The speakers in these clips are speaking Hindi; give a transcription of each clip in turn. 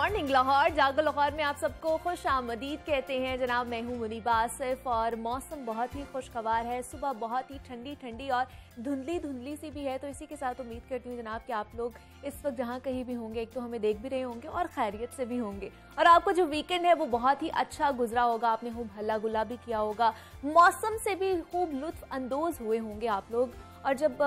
मॉर्निंग लाहौर, जागो लाहौर में आप सबको खुश आमदीद कहते हैं। जनाब मैं हूँ मुनीबा आसिफ और मौसम बहुत ही खुशगवार है। सुबह बहुत ही ठंडी ठंडी और धुंधली धुंधली सी भी है। तो इसी के साथ उम्मीद करती हूँ जनाब कि आप लोग इस वक्त जहाँ कहीं भी होंगे, एक तो हमें देख भी रहे होंगे और खैरियत से भी होंगे, और आपको जो वीकेंड है वो बहुत ही अच्छा गुजरा होगा। आपने खूब हल्ला गुल्ला भी किया होगा, मौसम से भी खूब लुत्फ अंदोज हुए होंगे आप लोग। और जब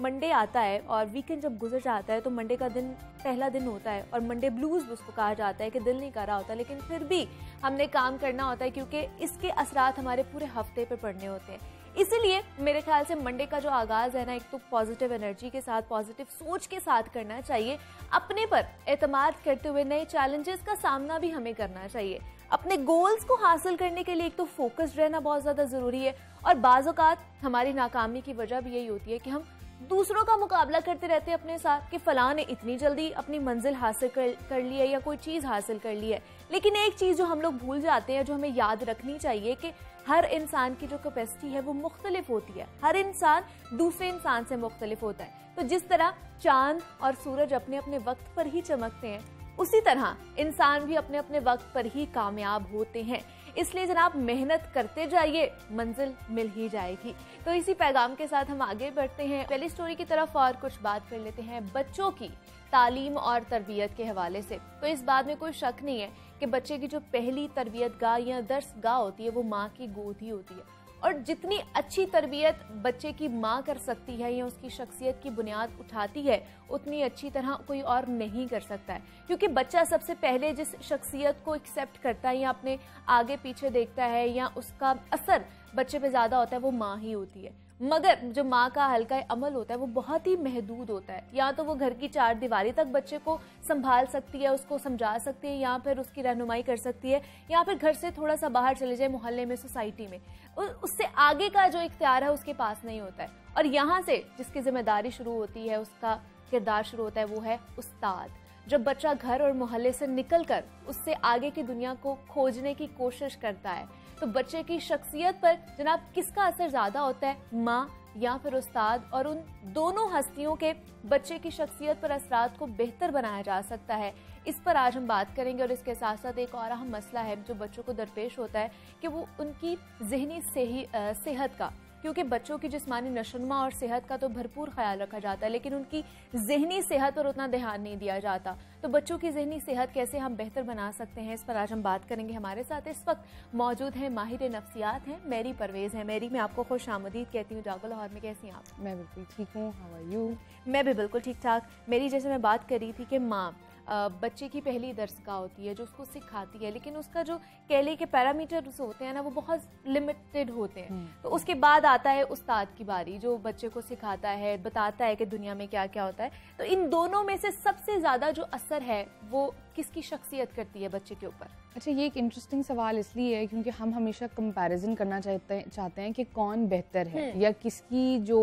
मंडे आता है और वीकेंड जब गुजर जाता है तो मंडे का दिन पहला दिन होता है और मंडे ब्लूज उसको कहा जाता है कि दिल नहीं कर रहा होता, लेकिन फिर भी हमने काम करना होता है क्योंकि इसके असरात हमारे पूरे हफ्ते पे पड़ने होते हैं। इसीलिए मेरे ख्याल से मंडे का जो आगाज है ना, एक तो पॉजिटिव एनर्जी के साथ, पॉजिटिव सोच के साथ करना चाहिए। अपने पर एतमाद करते हुए नए चैलेंजेस का सामना भी हमें करना चाहिए। अपने गोल्स को हासिल करने के लिए एक तो फोकस्ड रहना बहुत ज्यादा जरूरी है। और बाज़ औक़ात हमारी नाकामी की वजह भी यही होती है कि हम दूसरों का मुकाबला करते रहते हैं अपने साथ कि फलां ने इतनी जल्दी अपनी मंजिल हासिल कर ली है या कोई चीज हासिल कर ली है। लेकिन एक चीज जो हम लोग भूल जाते हैं, जो हमें याद रखनी चाहिए, कि हर इंसान की जो कैपेसिटी है वो मुख्तलिफ होती है। हर इंसान दूसरे इंसान से मुख्तलिफ होता है। तो जिस तरह चांद और सूरज अपने अपने वक्त पर ही चमकते हैं, उसी तरह इंसान भी अपने अपने वक्त पर ही कामयाब होते हैं। इसलिए जनाब मेहनत करते जाइए, मंजिल मिल ही जाएगी। तो इसी पैगाम के साथ हम आगे बढ़ते हैं पहली स्टोरी की तरफ और कुछ बात कर लेते हैं बच्चों की तालीम और तरबियत के हवाले से। तो इस बात में कोई शक नहीं है कि बच्चे की जो पहली तरबियत गाह या दर्स गाह होती है वो माँ की गोद ही होती है। और जितनी अच्छी तरबियत बच्चे की माँ कर सकती है या उसकी शख्सियत की बुनियाद उठाती है, उतनी अच्छी तरह कोई और नहीं कर सकता है। क्योंकि बच्चा सबसे पहले जिस शख्सियत को एक्सेप्ट करता है या अपने आगे पीछे देखता है या उसका असर बच्चे पे ज्यादा होता है, वो माँ ही होती है। मगर जो माँ का हल्का अमल होता है वो बहुत ही महदूद होता है। या तो वो घर की चार दीवारी तक बच्चे को संभाल सकती है, उसको समझा सकती है, या फिर उसकी रहनुमाई कर सकती है, या फिर घर से थोड़ा सा बाहर चले जाए, मोहल्ले में, सोसाइटी में। उससे आगे का जो इख्तियार है उसके पास नहीं होता है। और यहाँ से जिसकी जिम्मेदारी शुरू होती है, उसका किरदार शुरू होता है, वो है उस्ताद। जब बच्चा घर और मोहल्ले से निकलकर उससे आगे की दुनिया को खोजने की कोशिश करता है, तो बच्चे की शख्सियत पर जनाब किसका असर ज्यादा होता है, माँ या फिर उस्ताद? और उन दोनों हस्तियों के बच्चे की शख्सियत पर असरात को बेहतर बनाया जा सकता है, इस पर आज हम बात करेंगे। और इसके साथ साथ एक और अहम मसला है जो बच्चों को दरपेश होता है कि वो उनकी ज़हनी सेहत का, क्योंकि बच्चों की जिस्मानी नशोनुमा और सेहत का तो भरपूर ख्याल रखा जाता है, लेकिन उनकी जहनी सेहत पर उतना ध्यान नहीं दिया जाता। तो बच्चों की जहनी सेहत कैसे हम बेहतर बना सकते हैं, इस पर आज हम बात करेंगे। हमारे साथ इस वक्त मौजूद हैं माहिर नफ्सियात हैं मेरी परवेज़ है। मेरी, मैं आपको खुश आमदीद कहती हूँ। जागो लाहौर में कैसी हैं आप? मैं बिल्कुल ठीक हूँ, हाउ आर यू? मैं भी बिल्कुल ठीक ठाक। मेरी, जैसे मैं बात कर रही थी कि माँ बच्चे की पहली दर्सगाह होती है जो उसको सिखाती है, लेकिन उसका जो कहले के पैरामीटर होते हैं ना, वो बहुत लिमिटेड होते हैं। तो उसके बाद आता है उस्ताद की बारी, जो बच्चे को सिखाता है, बताता है कि दुनिया में क्या क्या होता है। तो इन दोनों में से सबसे ज्यादा जो असर है वो किसकी शख्सियत करती है बच्चे के ऊपर? अच्छा, ये एक इंटरेस्टिंग सवाल इसलिए है क्योंकि हम हमेशा कंपैरिजन करना चाहते हैं कि कौन बेहतर है या किसकी जो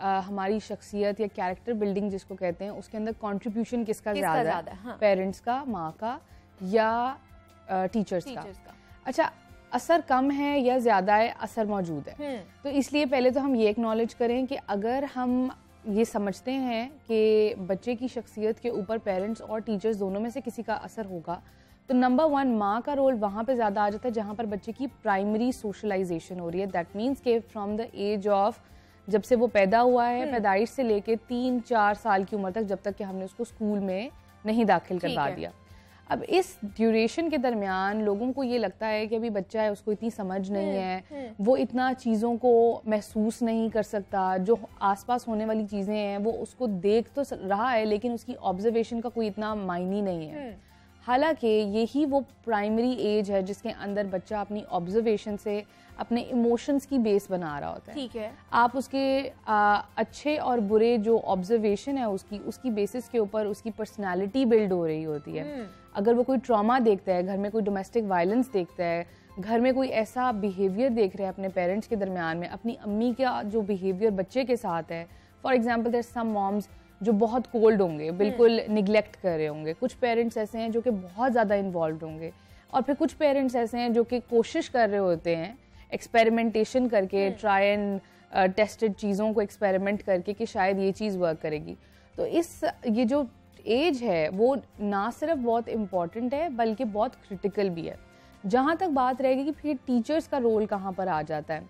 हमारी शख्सियत या कैरेक्टर बिल्डिंग जिसको कहते हैं, उसके अंदर कंट्रीब्यूशन किसका ज़्यादा है, हाँ। पेरेंट्स का, माँ का या टीचर्स का। अच्छा, असर कम है या ज़्यादा है, असर मौजूद है। तो इसलिए पहले तो हम ये एक्नॉलेज करें कि अगर हम ये समझते हैं कि बच्चे की शख्सियत के ऊपर पेरेंट्स और टीचर्स दोनों में से किसी का असर होगा, तो नंबर 1 माँ का रोल वहाँ पे ज़्यादा आ जाता है जहाँ पर बच्चे की प्राइमरी सोशलाइजेशन हो रही है। दैट मीन्स के फ्रॉम द एज ऑफ, जब से वो पैदा हुआ है, पैदाइश से लेके 3-4 साल की उम्र तक, जब तक कि हमने उसको स्कूल में नहीं दाखिल करवा दिया। अब इस ड्यूरेशन के दरमियान लोगों को ये लगता है कि अभी बच्चा है, उसको इतनी समझ नहीं है, वो इतना चीज़ों को महसूस नहीं कर सकता, जो आसपास होने वाली चीज़ें हैं वो उसको देख तो रहा है लेकिन उसकी ऑब्जर्वेशन का कोई इतना मायने नहीं है। हालांकि यही वो प्राइमरी एज है जिसके अंदर बच्चा अपनी ऑब्जर्वेशन से अपने इमोशंस की बेस बना रहा होता है। ठीक है। आप उसके अच्छे और बुरे जो ऑब्जर्वेशन है उसकी बेसिस के ऊपर उसकी पर्सनालिटी बिल्ड हो रही होती है। अगर वो कोई ट्रॉमा देखता है, घर में कोई डोमेस्टिक वायलेंस देखता है, घर में कोई ऐसा बिहेवियर देख रहे हैं अपने पेरेंट्स के दरमियान में, अपनी अम्मी का जो बिहेवियर बच्चे के साथ है, for example there some moms जो बहुत कोल्ड होंगे, बिल्कुल निगलेक्ट कर रहे होंगे। कुछ पेरेंट्स ऐसे हैं जो कि बहुत ज़्यादा इन्वॉल्व होंगे, और फिर कुछ पेरेंट्स ऐसे हैं जो कि कोशिश कर रहे होते हैं एक्सपेरिमेंटेशन करके, ट्राई एंड टेस्टेड चीज़ों को एक्सपेरिमेंट करके कि शायद ये चीज़ वर्क करेगी। तो ये जो एज है वो ना सिर्फ बहुत इम्पॉर्टेंट है बल्कि बहुत क्रिटिकल भी है। जहाँ तक बात रहेगी कि फिर टीचर्स का रोल कहाँ पर आ जाता है,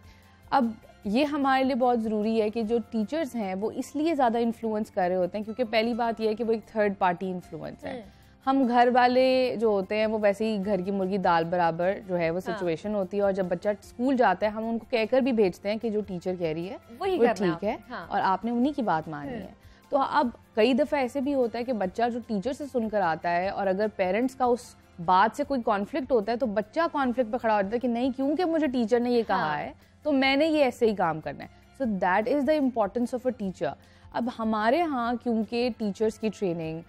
अब ये हमारे लिए बहुत ज़रूरी है कि जो टीचर्स हैं वो इसलिए ज़्यादा इन्फ्लुएंस कर रहे होते हैं क्योंकि पहली बात ये है कि वो एक थर्ड पार्टी इन्फ्लुएंस है। हम घर वाले जो होते हैं वो वैसे ही घर की मुर्गी दाल बराबर जो है वो सिचुएशन होती है, और जब बच्चा स्कूल जाता है हम उनको कहकर भी भेजते हैं कि जो टीचर कह रही है वो ठीक है और आपने उन्हीं की बात माननी है। तो अब कई दफ़ा ऐसे भी होता है कि बच्चा जो टीचर से सुनकर आता है और अगर पेरेंट्स का उस बात से कोई कॉन्फ्लिक्ट होता है तो बच्चा कॉन्फ्लिक्ट पे खड़ा हो जाता है कि नहीं, क्योंकि मुझे टीचर ने ये कहा है तो मैंने ये ऐसे ही काम करना है। So that is the importance of a teacher. अब हमारे यहाँ क्योंकि टीचर्स की ट्रेनिंग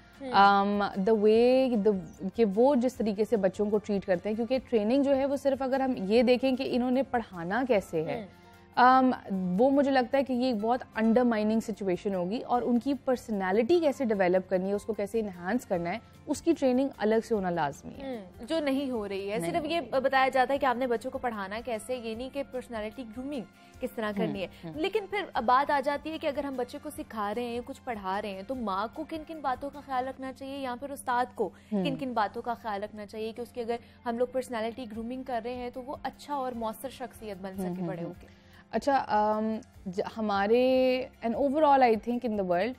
द वे कि वो जिस तरीके से बच्चों को ट्रीट करते हैं, क्योंकि ट्रेनिंग जो है वो सिर्फ अगर हम ये देखें कि इन्होंने पढ़ाना कैसे है, वो मुझे लगता है कि ये एक बहुत अंडरमाइनिंग सिचुएशन होगी, और उनकी पर्सनालिटी कैसे डेवलप करनी है, उसको कैसे इन्हांस करना है, उसकी ट्रेनिंग अलग से होना लाजमी है जो नहीं हो रही है। सिर्फ ये बताया जाता है कि आपने बच्चों को पढ़ाना कैसे, ये नहीं कि पर्सनालिटी ग्रूमिंग किस तरह करनी है। लेकिन फिर बात आ जाती है कि अगर हम बच्चे को सिखा रहे हैं, कुछ पढ़ा रहे हैं, तो माँ को किन किन बातों का ख्याल रखना चाहिए या फिर उस्ताद को किन किन बातों का ख्याल रखना चाहिए कि उसकी अगर हम लोग पर्सनालिटी ग्रूमिंग कर रहे हैं तो वो अच्छा और मौसर शख्सियत बन सके बड़े होकर। अच्छा, हमारे and overall I think in the world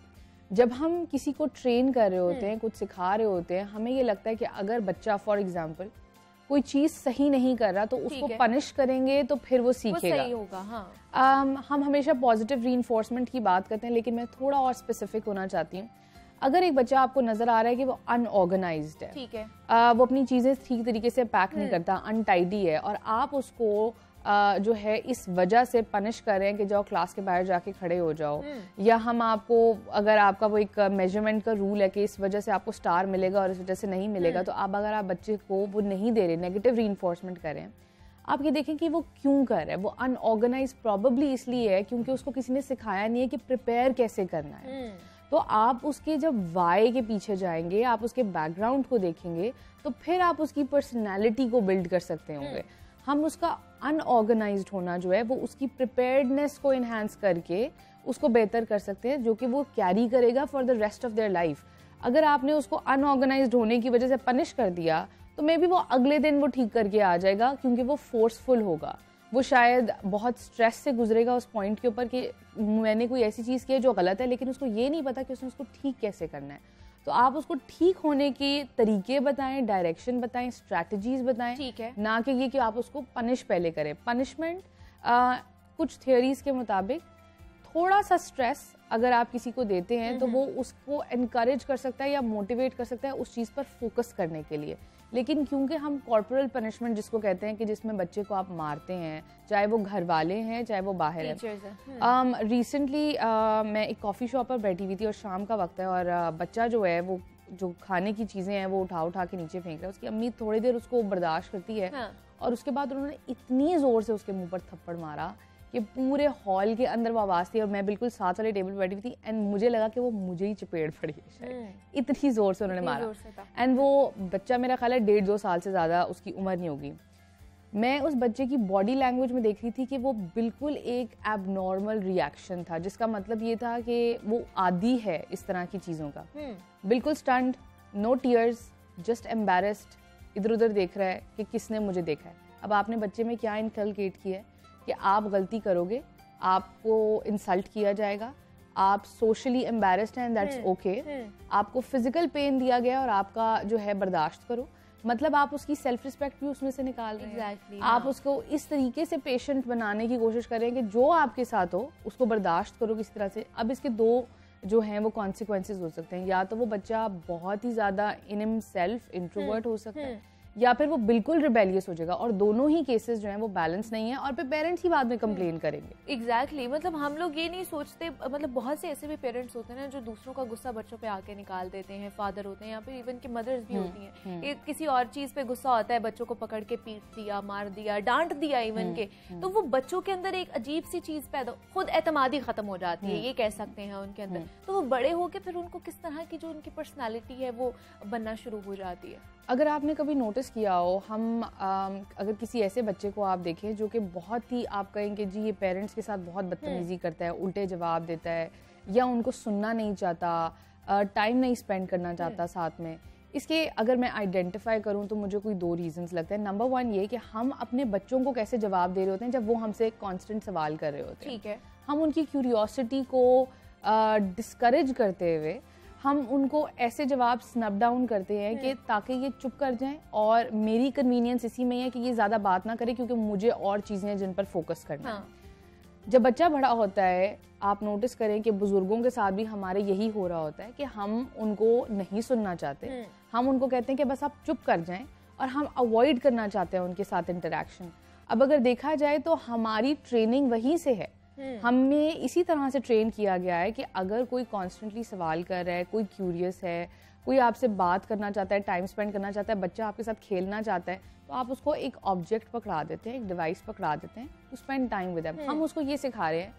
जब हम किसी को ट्रेन कर रहे होते हैं, कुछ सिखा रहे होते हैं, हमें ये लगता है कि अगर बच्चा फॉर एग्जांपल कोई चीज़ सही नहीं कर रहा तो उसको पनिश करेंगे तो फिर वो सीखेगा, वो सही होगा। हम हमेशा पॉजिटिव रीइंफोर्समेंट की बात करते हैं, लेकिन मैं थोड़ा और स्पेसिफिक होना चाहती हूँ। अगर एक बच्चा आपको नजर आ रहा है कि वो अनऑर्गेनाइज्ड है, ठीक है, वो अपनी चीज़ें ठीक तरीके से पैक नहीं करता, अनटाइडी है, और आप उसको जो है इस वजह से पनिश कर रहे हैं कि जाओ क्लास के बाहर जाके खड़े हो जाओ, या हम आपको, अगर आपका वो एक मेजरमेंट का रूल है कि इस वजह से आपको स्टार मिलेगा और इस वजह से नहीं मिलेगा, तो आप अगर आप बच्चे को वो नहीं दे रहे, नेगेटिव रीइंफोर्समेंट कर रहे हैं, आप ये देखें कि वो क्यों कर रहा है। वो अनऑर्गेनाइज प्रॉबेबली इसलिए है क्योंकि उसको किसी ने सिखाया नहीं है कि प्रिपेयर कैसे करना है। तो आप उसके जब वाई के पीछे जाएंगे, आप उसके बैकग्राउंड को देखेंगे, तो फिर आप उसकी पर्सनैलिटी को बिल्ड कर सकते होंगे। हम उसका अनऑर्गेनाइज्ड होना जो है वो उसकी प्रिपेयर्डनेस को इन्हांस करके उसको बेहतर कर सकते हैं, जो कि वो कैरी करेगा for the rest of their life. अगर आपने उसको अनऑर्गेनाइज्ड होने की वजह से पनिश कर दिया तो मे बी वो अगले दिन वो ठीक करके आ जाएगा, क्योंकि वो फोर्सफुल होगा, वो शायद बहुत स्ट्रेस से गुजरेगा उस पॉइंट के ऊपर कि मैंने कोई ऐसी चीज़ की है जो गलत है, लेकिन उसको ये नहीं पता कि उसने उसको ठीक कैसे करना है। तो आप उसको ठीक होने के तरीके बताएं, डायरेक्शन बताएं, स्ट्रैटेजीज बताएं, ठीक है, ना कि ये कि आप उसको पनिश पहले करें। पनिशमेंट कुछ थियोरीज के मुताबिक थोड़ा सा स्ट्रेस अगर आप किसी को देते हैं तो वो उसको एनकरेज कर सकता है या मोटिवेट कर सकता है उस चीज़ पर फोकस करने के लिए। लेकिन क्योंकि हम कॉर्पोरल पनिशमेंट जिसको कहते हैं कि जिसमें बच्चे को आप मारते हैं, चाहे वो घर वाले हैं चाहे वो बाहर हैं। रिसेंटली मैं एक कॉफ़ी शॉप पर बैठी हुई थी और शाम का वक्त है, और बच्चा जो है वो जो खाने की चीज़ें हैं वो उठा उठा के नीचे फेंक रहा है। उसकी अम्मी थोड़ी देर उसको बर्दाश्त करती है, और उसके बाद उन्होंने इतनी ज़ोर से उसके मुँह पर थप्पड़ मारा कि पूरे हॉल के अंदर वो आवाज़ थी, और मैं बिल्कुल साथ वाले टेबल पर बैठी हुई थी, एंड मुझे लगा कि वो मुझे ही चपेट पड़ी है शायद, इतनी ज़ोर से उन्होंने मारा। एंड वो बच्चा मेरा ख्याल है 1.5-2 साल से ज़्यादा उसकी उम्र नहीं होगी। मैं उस बच्चे की बॉडी लैंग्वेज में देख रही थी कि वो बिल्कुल एक एबनॉर्मल रिएक्शन था, जिसका मतलब ये था कि वो आदी है इस तरह की चीज़ों का। बिल्कुल stunned, no tears, just embarrassed, इधर उधर देख रहा है कि किसने मुझे देखा है। अब आपने बच्चे में क्या इनकलकेट किया है कि आप गलती करोगे, आपको इंसल्ट किया जाएगा, आप सोशली एम्बैरेस्ड हैं, दैट्स ओके, आपको फिजिकल पेन दिया गया और आपका जो है बर्दाश्त करो, मतलब आप उसकी सेल्फ रिस्पेक्ट भी उसमें से निकाल रहे हैं। आप उसको इस तरीके से पेशेंट बनाने की कोशिश करें कि जो आपके साथ हो उसको बर्दाश्त करो किसी तरह से। अब इसके दो जो हैं वो कॉन्सिक्वेंसेज हो सकते हैं, या तो वो बच्चा बहुत ही ज़्यादा इन हिमसेल्फ इंट्रोवर्ट हो सकता है, या फिर वो बिल्कुल रिबेलियस हो जाएगा, और दोनों ही केसेस जो हैं वो बैलेंस नहीं है, और फिर पेरेंट्स ही बाद में कंप्लेन करेंगे। एग्जैक्टली मतलब हम लोग ये नहीं सोचते, मतलब बहुत से ऐसे भी पेरेंट्स होते हैं ना जो दूसरों का गुस्सा बच्चों पे आके निकाल देते हैं, फादर होते हैं या फिर इवन की मदर्स भी होती हैं, किसी और चीज पे गुस्सा होता है, बच्चों को पकड़ के पीट दिया, मार दिया, डांट दिया इवन के, तो वो बच्चों के अंदर एक अजीब सी चीज पैदा, खुद एतमादी खत्म हो जाती है, ये कह सकते हैं उनके अंदर। तो वो बड़े होके फिर उनको किस तरह की जो उनकी पर्सनैलिटी है वो बनना शुरू हो जाती है। अगर आपने कभी नोटिस किया हो, हम अगर किसी ऐसे बच्चे को आप देखें जो कि बहुत ही, आप कहेंगे जी ये पेरेंट्स के साथ बहुत बदतमीजी करता है, उल्टे जवाब देता है, या उनको सुनना नहीं चाहता, टाइम नहीं स्पेंड करना चाहता साथ में। इसके अगर मैं आइडेंटिफाई करूं तो मुझे कोई 2 रीजंस लगते हैं। नंबर 1 ये कि हम अपने बच्चों को कैसे जवाब दे रहे होते हैं जब वो हमसे कांस्टेंट सवाल कर रहे होते हैं। ठीक है। हम उनकी क्यूरियोसिटी को डिस्करेज करते हुए हम उनको ऐसे जवाब स्नप डाउन करते हैं कि ताकि ये चुप कर जाएं और मेरी कन्वीनियंस इसी में है कि ये ज़्यादा बात ना करे क्योंकि मुझे और चीज़ें हैं जिन पर फोकस करना है। जब बच्चा बड़ा होता है आप नोटिस करें कि बुजुर्गों के साथ भी हमारे यही हो रहा होता है कि हम उनको नहीं सुनना चाहते। हम उनको कहते हैं कि बस आप चुप कर जाएं और हम अवॉइड करना चाहते हैं उनके साथ इंटरेक्शन। अब अगर देखा जाए तो हमारी ट्रेनिंग वहीं से है। हमें इसी तरह से ट्रेन किया गया है कि अगर कोई कॉन्स्टेंटली सवाल कर रहा है, कोई क्यूरियस है, कोई आपसे बात करना चाहता है, टाइम स्पेंड करना चाहता है, बच्चा आपके साथ खेलना चाहता है, तो आप उसको एक ऑब्जेक्ट पकड़ा देते हैं, एक डिवाइस पकड़ा देते हैं to spend time with them. हम उसको ये सिखा रहे हैं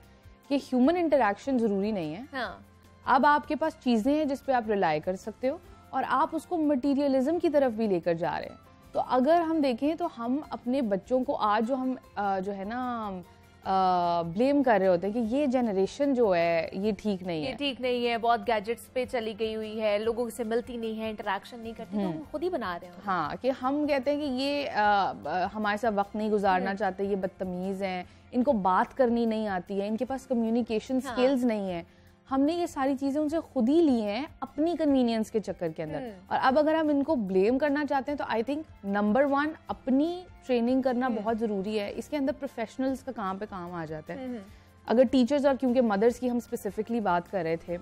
कि ह्यूमन इंटरेक्शन जरूरी नहीं है। हाँ। अब आपके पास चीजें हैं जिस पे आप रिलाई कर सकते हो और आप उसको मटीरियलिज्म की तरफ भी लेकर जा रहे हैं। तो अगर हम देखें तो हम अपने बच्चों को आज जो हम जो है ना ब्लेम कर रहे होते हैं कि ये जनरेशन जो है ये ठीक नहीं है, ये ठीक नहीं है, बहुत गैजेट्स पे चली गई हुई है, लोगों से मिलती नहीं है, इंटरेक्शन नहीं करती, तो हम खुद ही बना रहे हैं। हाँ, कि हम कहते हैं कि ये हमारे साथ वक्त नहीं गुजारना चाहते, ये बदतमीज हैं, इनको बात करनी नहीं आती है, इनके पास कम्युनिकेशन स्किल्स नहीं है। हमने ये सारी चीजें उनसे खुद ही ली हैं अपनी कन्वीनियंस के चक्कर के अंदर। और अब अगर हम इनको ब्लेम करना चाहते हैं तो आई थिंक नंबर 1 अपनी ट्रेनिंग करना बहुत जरूरी है। इसके अंदर प्रोफेशनल्स का काम पे काम आ जाता है। अगर टीचर्स और क्योंकि मदर्स की हम स्पेसिफिकली बात कर रहे थे,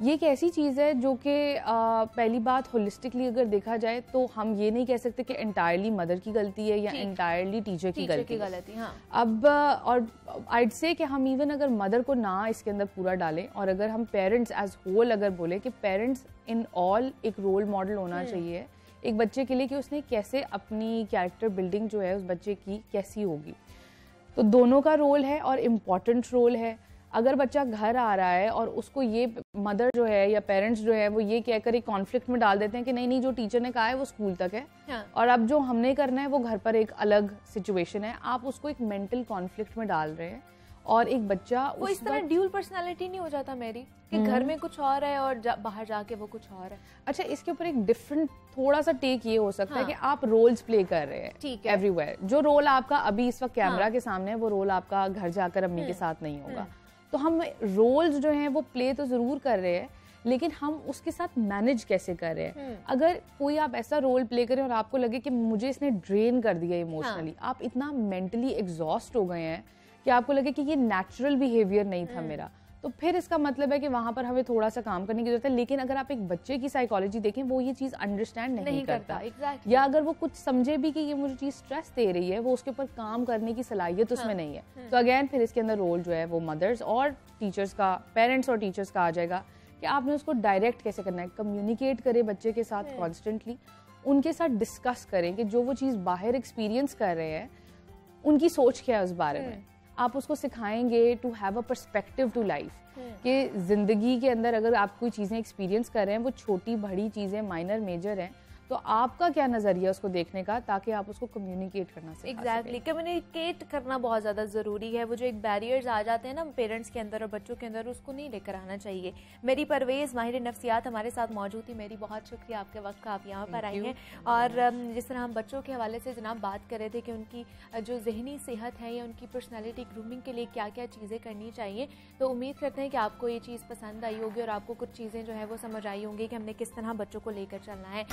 ये एक ऐसी चीज़ है जो कि पहली बात होलिस्टिकली अगर देखा जाए तो हम ये नहीं कह सकते कि एंटायरली मदर की गलती है या एंटायरली टीचर की गलती है। हाँ। अब और आइड से कि हम इवन अगर मदर को ना इसके अंदर पूरा डालें और अगर हम पेरेंट्स एज होल अगर बोले कि पेरेंट्स इन ऑल एक रोल मॉडल होना चाहिए एक बच्चे के लिए कि उसने कैसे अपनी कैरेक्टर बिल्डिंग जो है उस बच्चे की कैसी होगी। तो दोनों का रोल है और इम्पॉर्टेंट रोल है। अगर बच्चा घर आ रहा है और उसको ये मदर जो है या पेरेंट्स जो है वो ये कहकर एक कॉन्फ्लिक्ट में डाल देते हैं कि नहीं नहीं जो टीचर ने कहा है वो स्कूल तक है। हाँ। और अब जो हमने करना है वो घर पर एक अलग सिचुएशन है, आप उसको एक मेंटल कॉन्फ्लिक्ट में डाल रहे हैं और एक बच्चा वो इस तरह ड्यूल पर्सनालिटी नहीं हो जाता मेरी कि घर में कुछ और है और बाहर जाके वो कुछ और है। अच्छा, इसके ऊपर एक डिफरेंट थोड़ा सा टेक ये हो सकता है कि आप रोल्स प्ले कर रहे हैं एवरीवेयर। जो रोल आपका अभी इस वक्त कैमरा के सामने है वो रोल आपका घर जाकर अम्मी के साथ नहीं होगा। तो हम रोल्स जो हैं वो प्ले तो जरूर कर रहे हैं लेकिन हम उसके साथ मैनेज कैसे कर रहे हैं। अगर कोई आप ऐसा रोल प्ले करें और आपको लगे कि मुझे इसने ड्रेन कर दिया इमोशनली, आप इतना मेंटली एग्जॉस्ट हो गए हैं कि आपको लगे कि ये नेचुरल बिहेवियर नहीं था मेरा, तो फिर इसका मतलब है कि वहां पर हमें थोड़ा सा काम करने की जरूरत है। लेकिन अगर आप एक बच्चे की साइकोलॉजी देखें वो ये चीज अंडरस्टैंड नहीं करता। exactly. या अगर वो कुछ समझे भी कि ये मुझे चीज स्ट्रेस दे रही है, वो उसके ऊपर काम करने की सलाहियत उसमें नहीं है। तो अगेन फिर इसके अंदर रोल जो है वो मदर्स और टीचर्स का, पेरेंट्स और टीचर्स का आ जाएगा कि आपने उसको डायरेक्ट कैसे करना है। कम्युनिकेट करें बच्चे के साथ कॉन्स्टेंटली, उनके साथ डिस्कस करें कि जो वो चीज़ बाहर एक्सपीरियंस कर रहे हैं उनकी सोच क्या है उस बारे में। आप उसको सिखाएंगे to have a perspective to life कि जिंदगी के अंदर अगर आप कोई चीज़ें एक्सपीरियंस कर रहे हैं वो छोटी बड़ी चीज़ें माइनर मेजर हैं, तो आपका क्या नजरिया उसको देखने का ताकि आप उसको कम्युनिकेट करना सीख एग्जैक्टली कम्युनिकेट करना बहुत ज़्यादा ज़रूरी है। वो जो एक बैरियर्स आ जाते हैं ना पेरेंट्स के अंदर और बच्चों के अंदर, उसको नहीं लेकर आना चाहिए। मेरी परवेज़ माहिर नफ्सियात हमारे साथ मौजूद थी। मेरी बहुत शुक्रिया आपके वक्त का, आप यहाँ पर आई हैं। और जिस तरह हम बच्चों के हवाले से जनाब बात कर रहे थे कि उनकी जो जहनी सेहत है या उनकी पर्सनैलिटी ग्रूमिंग के लिए क्या क्या चीज़ें करनी चाहिए, तो उम्मीद करते हैं कि आपको ये चीज़ पसंद आई होगी और आपको कुछ चीज़ें जो है वो समझ आई होंगी कि हमने किस तरह बच्चों को लेकर चलना है।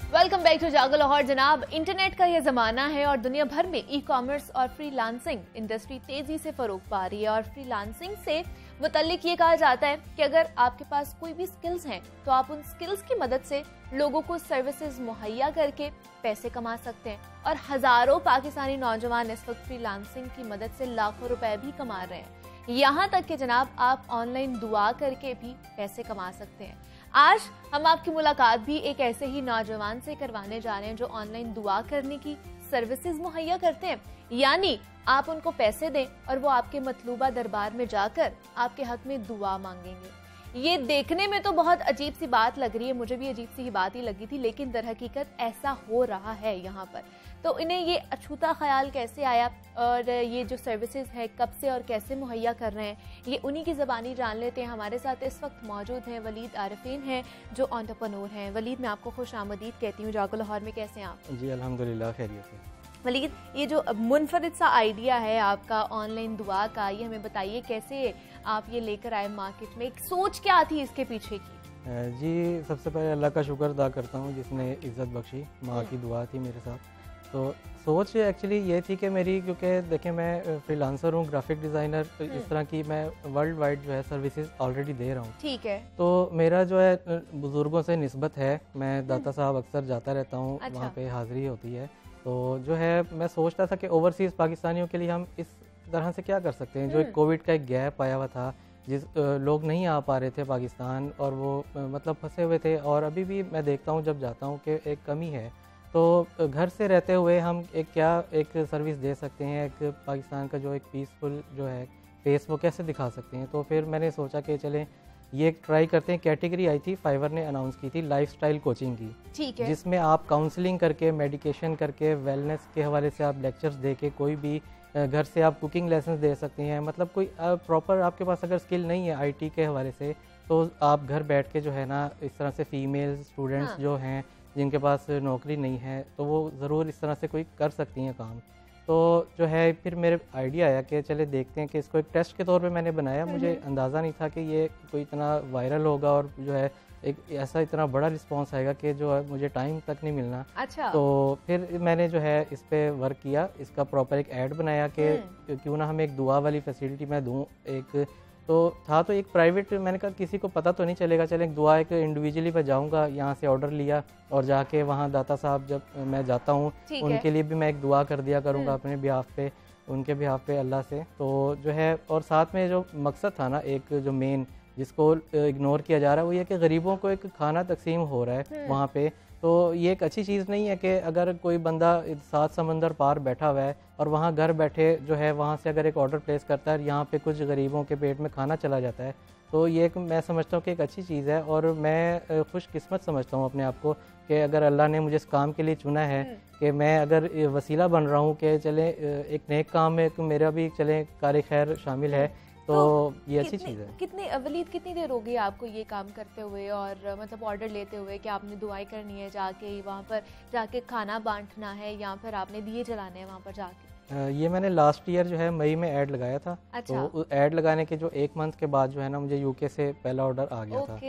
वेलकम बैक टू जागो लाहौर। जनाब, इंटरनेट का ये ज़माना है और दुनिया भर में ई कॉमर्स और फ्रीलांसिंग इंडस्ट्री तेज़ी से फ़रोग पा रही है। और फ्रीलांसिंग से मुतल्लिक ये कहा जाता है कि अगर आपके पास कोई भी स्किल्स हैं तो आप उन स्किल्स की मदद से लोगों को सर्विसेज मुहैया करके पैसे कमा सकते हैं। और हज़ारों पाकिस्तानी नौजवान इस वक्त फ्रीलांसिंग की मदद से लाखों रुपए भी कमा रहे हैं। यहाँ तक कि जनाब आप ऑनलाइन दुआ करके भी पैसे कमा सकते हैं। आज हम आपकी मुलाकात भी एक ऐसे ही नौजवान से करवाने जा रहे हैं जो ऑनलाइन दुआ करने की सर्विसेज मुहैया करते हैं। यानी आप उनको पैसे दें और वो आपके मतलूबा दरबार में जाकर आपके हक में दुआ मांगेंगे। ये देखने में तो बहुत अजीब सी बात लग रही है, मुझे भी अजीब सी ही बात ही लगी थी, लेकिन दर हकीकत ऐसा हो रहा है यहाँ पर। तो इन्हें ये अछूता ख्याल कैसे आया और ये जो सर्विसेज है कब से और कैसे मुहैया कर रहे हैं, ये उन्हीं की ज़बानी जान लेते हैं। हमारे साथ इस वक्त मौजूद हैं वलीद आरिफीन हैं जो एंटरप्रेन्योर हैं। वलीद, मैं आपको खुश आमदीद कहती हूँ जागो लाहौर में। कैसे हैं आप? जी अल्हम्दुलिल्लाह खैरियत है। वलीद, ये जो मुनफरिद सा आइडिया है आपका ऑनलाइन दुआ का, ये हमें बताइए कैसे आप ये लेकर आए मार्केट में, एक सोच क्या थी इसके पीछे की? जी सबसे पहले अल्लाह का शुक्र अदा करता हूँ जिसने इज़्ज़त बख्शी, माँ की दुआ थी मेरे साथ। तो सोच एक्चुअली ये थी कि मेरी, क्योंकि देखें मैं फ्रीलांसर हूँ, ग्राफिक डिज़ाइनर, इस तरह की मैं वर्ल्ड वाइड जो है सर्विसेज ऑलरेडी दे रहा हूँ। ठीक है। तो मेरा जो है बुज़ुर्गों से निस्बत है, मैं दाता साहब अक्सर जाता रहता हूँ, अच्छा। वहाँ पे हाज़िरी होती है। तो जो है मैं सोचता था कि ओवरसीज़ पाकिस्तानियों के लिए हम इस तरह से क्या कर सकते हैं। जो एक कोविड का एक गैप आया हुआ था, जिस लोग नहीं आ पा रहे थे पाकिस्तान और वो मतलब फंसे हुए थे, और अभी भी मैं देखता हूँ जब जाता हूँ कि एक कमी है। तो घर से रहते हुए हम एक सर्विस दे सकते हैं, एक पाकिस्तान का जो एक पीसफुल जो है फेस वो कैसे दिखा सकते हैं। तो फिर मैंने सोचा कि चलें ये ट्राई करते हैं। कैटेगरी आई थी, फाइवर ने अनाउंस की थी लाइफस्टाइल कोचिंग की, ठीक है। जिसमें आप काउंसलिंग करके, मेडिकेशन करके, वेलनेस के हवाले से आप लेक्चर्स दे के, कोई भी घर से आप कुकिंग लेसन दे सकते हैं। मतलब कोई प्रॉपर आपके पास अगर स्किल नहीं है आईटी के हवाले से, तो आप घर बैठ के जो है ना इस तरह से फीमेल स्टूडेंट्स हाँ। जो हैं जिनके पास नौकरी नहीं है, तो वो ज़रूर इस तरह से कोई कर सकती हैं काम। तो जो है फिर मेरे आइडिया आया कि चले देखते हैं कि इसको एक टेस्ट के तौर पे मैंने बनाया। मुझे अंदाज़ा नहीं था कि ये कोई इतना वायरल होगा और जो है एक ऐसा इतना बड़ा रिस्पांस आएगा कि जो है मुझे टाइम तक नहीं मिलना। अच्छा। तो फिर मैंने जो है इस पे वर्क किया, इसका प्रॉपर एक ऐड बनाया कि क्यों ना हम एक दुआ वाली फैसिलिटी मैं दूँ। एक तो था तो एक प्राइवेट, मैंने कहा किसी को पता तो नहीं चलेगा, चले एक दुआ एक इंडिविजुअली मैं जाऊँगा, यहाँ से ऑर्डर लिया और जाके वहाँ दाता साहब जब मैं जाता हूँ उनके लिए भी मैं एक दुआ कर दिया करूँगा अपने बिहाफ पे, उनके बिहाफ पे अल्लाह से। तो जो है और साथ में जो मकसद था ना, एक जो मेन जिसको इग्नोर किया जा रहा है वो ये कि गरीबों को एक खाना तकसीम हो रहा है वहाँ पे। तो ये एक अच्छी चीज़ नहीं है कि अगर कोई बंदा 7 समंदर पार बैठा हुआ है और वहाँ घर बैठे जो है वहाँ से अगर एक ऑर्डर प्लेस करता है, यहाँ पे कुछ गरीबों के पेट में खाना चला जाता है, तो ये एक मैं समझता हूँ कि एक अच्छी चीज़ है। और मैं खुशकिस्मत समझता हूँ अपने आप को कि अगर अल्लाह ने मुझे इस काम के लिए चुना है कि मैं अगर वसीला बन रहा हूँ कि चले एक नेक काम में मेरा भी चले कार खैर शामिल है, तो ये अच्छी चीज़ है। कितने वलीद, कितनी देर हो गई आपको ये काम करते हुए और मतलब ऑर्डर लेते हुए कि आपने दुआएं करनी है जाके, वहाँ पर जाके खाना बांटना है या फिर आपने दिए जलाने हैं वहाँ पर जाके? ये मैंने लास्ट ईयर जो है मई में ऐड लगाया था। अच्छा। तो ऐड लगाने के जो 1 मंथ के बाद जो है ना मुझे यूके से पहला ऑर्डर आ गया था।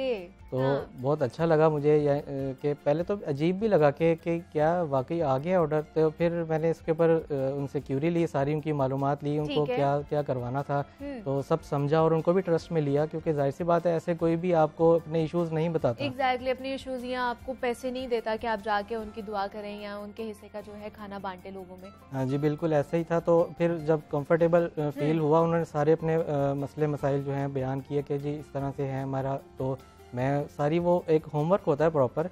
तो हाँ। बहुत अच्छा लगा मुझे कि पहले तो अजीब भी लगा कि क्या वाकई आ गया ऑर्डर। तो फिर मैंने इसके ऊपर उनसे क्यूरी ली, सारी उनकी मालूमात ली, उनको क्या क्या करवाना था, तो सब समझा और उनको भी ट्रस्ट में लिया, क्योंकि जाहिर सी बात है ऐसे कोई भी आपको अपने इश्यूज नहीं बताता। एग्जैक्टली, अपने इश्यूज या आपको पैसे नहीं देता कि आप जाके उनकी दुआ करें या उनके हिस्से का जो है खाना बांटे लोगों में। हाँ जी बिल्कुल ऐसा ही था। तो फिर जब कंफर्टेबल फील हुआ, उन्होंने सारे अपने मसले मसाइल जो हैं बयान किए कि जी इस तरह से है हमारा, तो मैं सारी वो एक होमवर्क होता है प्रॉपर,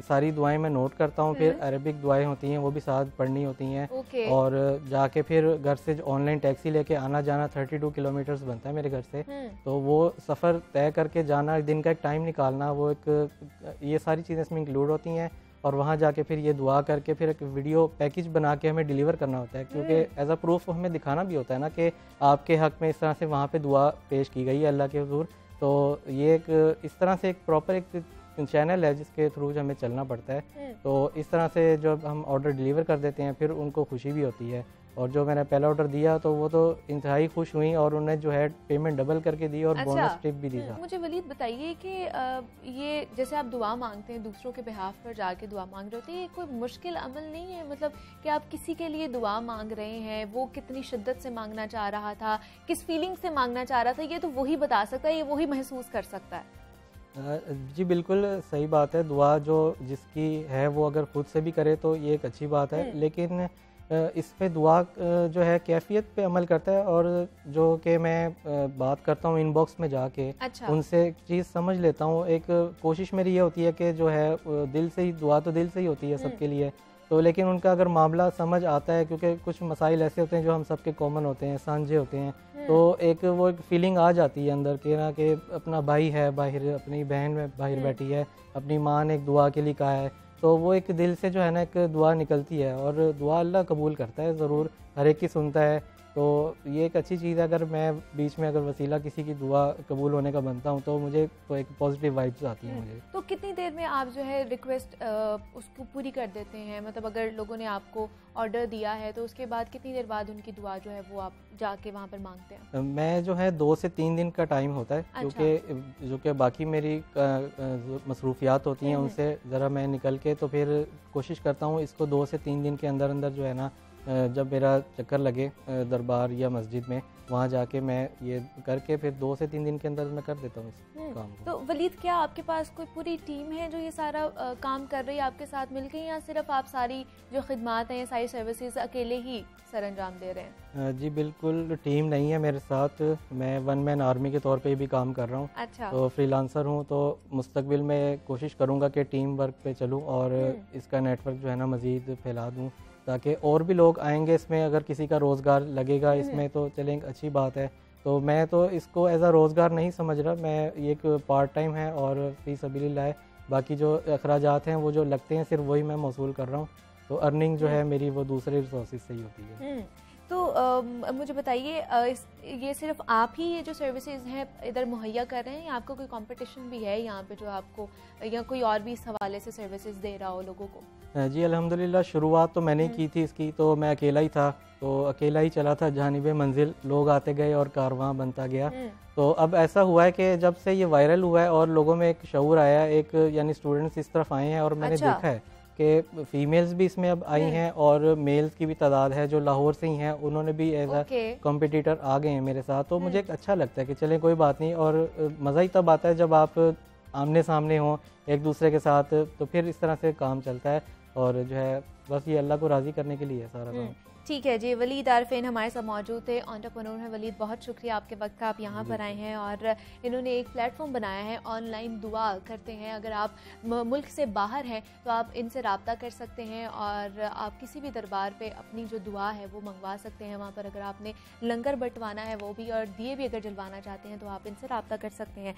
सारी दुआएं मैं नोट करता हूँ। फिर अरबिक दुआएं होती हैं वो भी साथ पढ़नी होती हैं। और जाके फिर घर से ऑनलाइन टैक्सी लेके आना जाना 32 किलोमीटर्स बनता है मेरे घर से, तो वो सफ़र तय करके जाना, दिन का एक टाइम निकालना, वो एक ये सारी चीज़ें इसमें इंक्लूड होती हैं। और वहाँ जाके फिर ये दुआ करके फिर एक वीडियो पैकेज बना के हमें डिलीवर करना होता है, क्योंकि एज अ प्रूफ हमें दिखाना भी होता है ना कि आपके हक़ में इस तरह से वहाँ पे दुआ पेश की गई है अल्लाह के हुज़ूर। तो ये एक इस तरह से एक प्रॉपर एक चैनल है जिसके थ्रू हमें चलना पड़ता है। तो इस तरह से जब हम ऑर्डर डिलीवर कर देते हैं फिर उनको खुशी भी होती है। और जो मैंने पहला ऑर्डर दिया तो वो तो इंतहाई खुश हुई और उन्हें जो है पेमेंट डबल करके दी और बोनस टिप भी दी था। मुझे वलीद बताइए कि ये जैसे आप दुआ मांगते हैं, दूसरों के बिहाफ पर जाके दुआ मांग रहे होते हैं, ये कोई मुश्किल अमल नहीं है? मतलब कि आप किसी के लिए दुआ मांग रहे हैं, वो कितनी शिद्दत से मांगना चाह रहा था, किस फीलिंग से मांगना चाह रहा था, ये तो वही बता सकता है, ये वही महसूस कर सकता है। जी बिल्कुल सही बात है। दुआ जो जिसकी है वो अगर खुद से भी करे तो ये एक अच्छी बात है, लेकिन इस पे दुआ जो है कैफियत पे अमल करता है। और जो कि मैं बात करता हूँ इनबॉक्स में जाके, अच्छा। उनसे एक चीज़ समझ लेता हूँ। एक कोशिश मेरी ये होती है कि जो है दिल से ही दुआ तो दिल से ही होती है सबके लिए, तो लेकिन उनका अगर मामला समझ आता है, क्योंकि कुछ मसाइल ऐसे होते हैं जो हम सबके कॉमन होते हैं, साझे होते हैं, तो एक वो एक फीलिंग आ जाती है अंदर के ना कि अपना भाई है बाहर, अपनी बहन बाहर बैठी है, अपनी माँ ने एक दुआ के लिए कहा है, तो वो एक दिल से जो है ना एक दुआ निकलती है और दुआ अल्लाह कबूल करता है ज़रूर, हर एक की सुनता है। तो ये एक अच्छी चीज़ है, अगर मैं बीच में अगर वसीला किसी की दुआ कबूल होने का बनता हूँ तो मुझे तो एक पॉजिटिव वाइब्स आती है मुझे। तो कितनी देर में आप जो है रिक्वेस्ट उसको पूरी कर देते हैं? मतलब अगर लोगों ने आपको ऑर्डर दिया है तो उसके बाद कितनी देर बाद उनकी दुआ जो है वो आप जाके वहाँ पर मांगते हैं? मैं जो है 2 से 3 दिन का टाइम होता है, क्योंकि जो कि बाकी मेरी मसरूफियात होती हैं उनसे ज़रा मैं निकल के तो फिर कोशिश करता हूँ इसको 2 से 3 दिन के अंदर अंदर जो है ना, जब मेरा चक्कर लगे दरबार या मस्जिद में, वहाँ जाके मैं ये करके फिर 2 से 3 दिन के अंदर मैं कर देता हूँ इस काम को। तो वलीद, क्या आपके पास कोई पूरी टीम है जो ये सारा काम कर रही है आपके साथ मिलकर, या सिर्फ आप सारी जो खिदमात हैं, ये सारी सर्विसेज अकेले ही सर अंजाम दे रहे हैं? जी बिल्कुल, टीम नहीं है मेरे साथ, मैं वन मैन आर्मी के तौर पे भी काम कर रहा हूँ। अच्छा। तो फ्रीलांसर हूँ, तो मुस्तकबिल में कोशिश करूँगा कि टीम वर्क पे चलूँ और इसका नेटवर्क जो है ना मज़ीद फैला दूँ, ताकि और भी लोग आएंगे इसमें, अगर किसी का रोज़गार लगेगा इसमें तो चलें, अच्छी बात है। तो मैं तो इसको एज अ रोज़गार नहीं समझ रहा, मैं ये एक पार्ट टाइम है और फी सबीलिल्लाह है, बाकी जो अखराजात हैं वो जो लगते हैं सिर्फ वही मैं मौसूल कर रहा हूँ, तो अर्निंग जो है मेरी वो दूसरे रिसोर्सेज से ही होती है। तो मुझे बताइए, ये सिर्फ आप ही ये जो सर्विसेज हैं इधर मुहैया कर रहे हैं, या आपको कोई कंपटीशन भी है यहाँ पे जो आपको, या कोई और भी इस हवाले से सर्विसेज दे रहा हो लोगों को? जी अल्हम्दुलिल्लाह, शुरुआत तो मैंने की थी इसकी, तो मैं अकेला ही था, तो अकेला ही चला था जानिबे मंजिल, लोग आते गए और कारवां बनता गया। तो अब ऐसा हुआ है कि जब से ये वायरल हुआ है और लोगों में एक शऊर आया, एक यानी स्टूडेंट्स इस तरफ आए हैं और मैंने देखा है कि फीमेल्स भी इसमें अब आई हैं और मेल्स की भी तादाद है जो लाहौर से ही हैं, उन्होंने भी एज अ कॉम्पिटिटर आ गए हैं मेरे साथ। तो मुझे एक अच्छा लगता है कि चलें कोई बात नहीं, और मज़ा ही तब आता है जब आप आमने सामने हों एक दूसरे के साथ, तो फिर इस तरह से काम चलता है, और जो है बस ये अल्लाह को राज़ी करने के लिए है सारा काम। ठीक है जी, वलीद आरफीन हमारे साथ मौजूद थे, एंटरप्रेन्योर हैं। वलीद, बहुत शुक्रिया आपके वक्त का, आप यहाँ पर आए हैं और इन्होंने एक प्लेटफॉर्म बनाया है, ऑनलाइन दुआ करते हैं। अगर आप मुल्क से बाहर हैं तो आप इनसे रब्ता कर सकते हैं और आप किसी भी दरबार पे अपनी जो दुआ है वो मंगवा सकते हैं। वहाँ पर अगर आपने लंगर बंटवाना है वो भी, और दिए भी अगर जलवाना चाहते हैं तो आप इनसे रब्ता कर सकते हैं।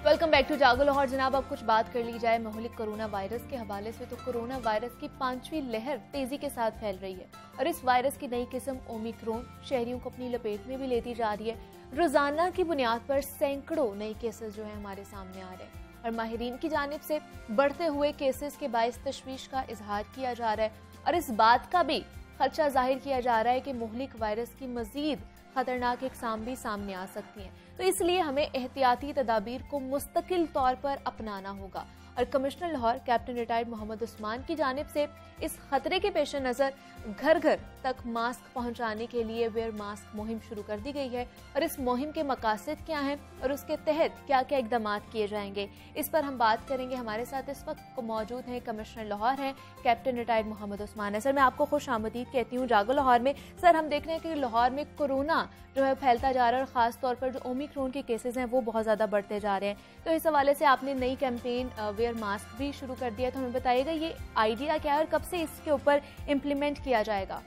वेलकम बैक टू जागो लाहौर। जनाब, अब कुछ बात कर ली जाए महलिक कोरोना वायरस के हवाले से, तो कोरोना वायरस की 5वीं लहर तेजी के साथ फैल रही है और इस वायरस की नई किस्म ओमिक्रॉन शहरियों को अपनी लपेट में भी लेती जा रही है। रोजाना की बुनियाद पर सैकड़ों नए केसेस जो है हमारे सामने आ रहे हैं और माहिरीन की जानिब से बढ़ते हुए केसेस के बायस तशवीश का इजहार किया जा रहा है और इस बात का भी खदशा जाहिर किया जा रहा है कि महलिक वायरस की मजीद खतरनाक इकसाम भी सामने आ सकती हैं। तो इसलिए हमें एहतियाती तदाबीर को मुस्तकिल तौर पर अपनाना होगा और commissioner Lahore captain retired Mohammad Usman की जानिब से इस खतरे के पेश नज़र घर घर तक मास्क पहुंचाने के लिए वेयर मास्क मुहिम शुरू कर दी गई है और इस मुहिम के मकासद क्या हैं और उसके तहत क्या क्या इकदाम किए जाएंगे, इस पर हम बात करेंगे। हमारे साथ इस वक्त मौजूद हैं कमिश्नर लाहौर हैं कैप्टन रिटायर्ड मोहम्मद उस्मान है। सर, मैं आपको खुश आमदीद कहती हूँ जागो लाहौर में। सर, हम देख रहे हैं कि लाहौर में कोरोना जो है फैलता जा रहा है और ख़ास तौर पर जो ओमिक्रॉन के केसेस हैं वो बहुत ज़्यादा बढ़ते जा रहे हैं, तो इस हवाले से आपने नई कैंपेन वेयर मास्क भी शुरू कर दिया, तो हमें बताइएगा ये आइडिया क्या है और कब से इसके ऊपर इम्प्लीमेंट किया जाएगा?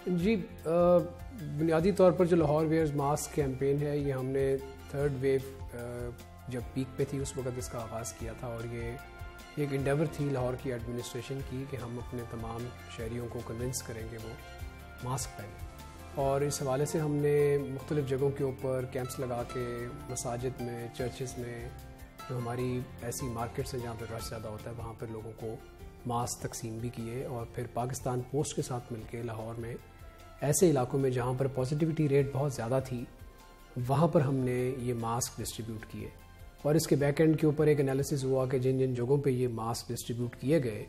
जी, बुनियादी तौर पर जो लाहौर वेयर्स मास्क कैंपेन है, ये हमने 3rd वेव जब पीक पे थी उस वक्त इसका आगाज़ किया था और ये एक इंडेवर थी लाहौर की एडमिनिस्ट्रेशन की कि हम अपने तमाम शहरियों को कन्विंस करेंगे वो मास्क पहने, और इस हवाले से हमने मुख्तलिफ़ जगहों के ऊपर कैंप्स लगा के मसाजिद में, चर्चेस में, जो हमारी ऐसी मार्केट्स हैं जहाँ पर रश ज़्यादा होता है वहाँ पर लोगों को मास्क तकसीम भी किए, और फिर पाकिस्तान पोस्ट के साथ मिलके लाहौर में ऐसे इलाकों में जहाँ पर पॉजिटिविटी रेट बहुत ज़्यादा थी वहाँ पर हमने ये मास्क डिस्ट्रीब्यूट किए, और इसके बैक एंड के ऊपर एक एनालिसिस हुआ कि जिन जिन जगहों पे ये मास्क डिस्ट्रीब्यूट किए गए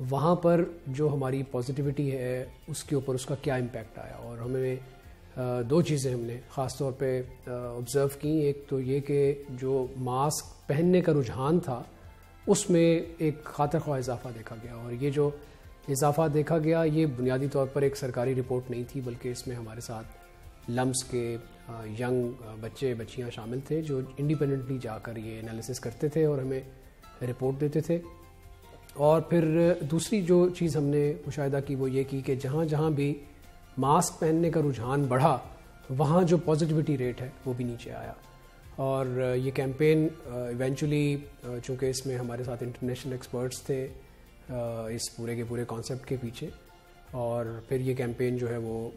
वहाँ पर जो हमारी पॉजिटिविटी है उसके ऊपर उसका क्या इम्पैक्ट आया। और हमें 2 चीज़ें हमने ख़ास तौर पे ऑब्ज़र्व की। एक तो ये कि जो मास्क पहनने का रुझान था उसमें एक खातिर ख्वाह इजाफा देखा गया, और ये जो इजाफा देखा गया ये बुनियादी तौर पर एक सरकारी रिपोर्ट नहीं थी, बल्कि इसमें हमारे साथ लम्स के यंग बच्चे बच्चियां शामिल थे जो इंडिपेंडेंटली जाकर ये एनालिसिस करते थे और हमें रिपोर्ट देते थे। और फिर दूसरी जो चीज़ हमने मुशाहिदा की वो ये की कि जहाँ जहाँ भी मास्क पहनने का रुझान बढ़ा वहाँ जो पॉजिटिविटी रेट है वो भी नीचे आया। और ये कैंपेन इवेंचुअली चूँकि इसमें हमारे साथ इंटरनेशनल एक्सपर्ट्स थे इस पूरे के पूरे कॉन्सेप्ट के पीछे, और फिर ये कैंपेन जो है वो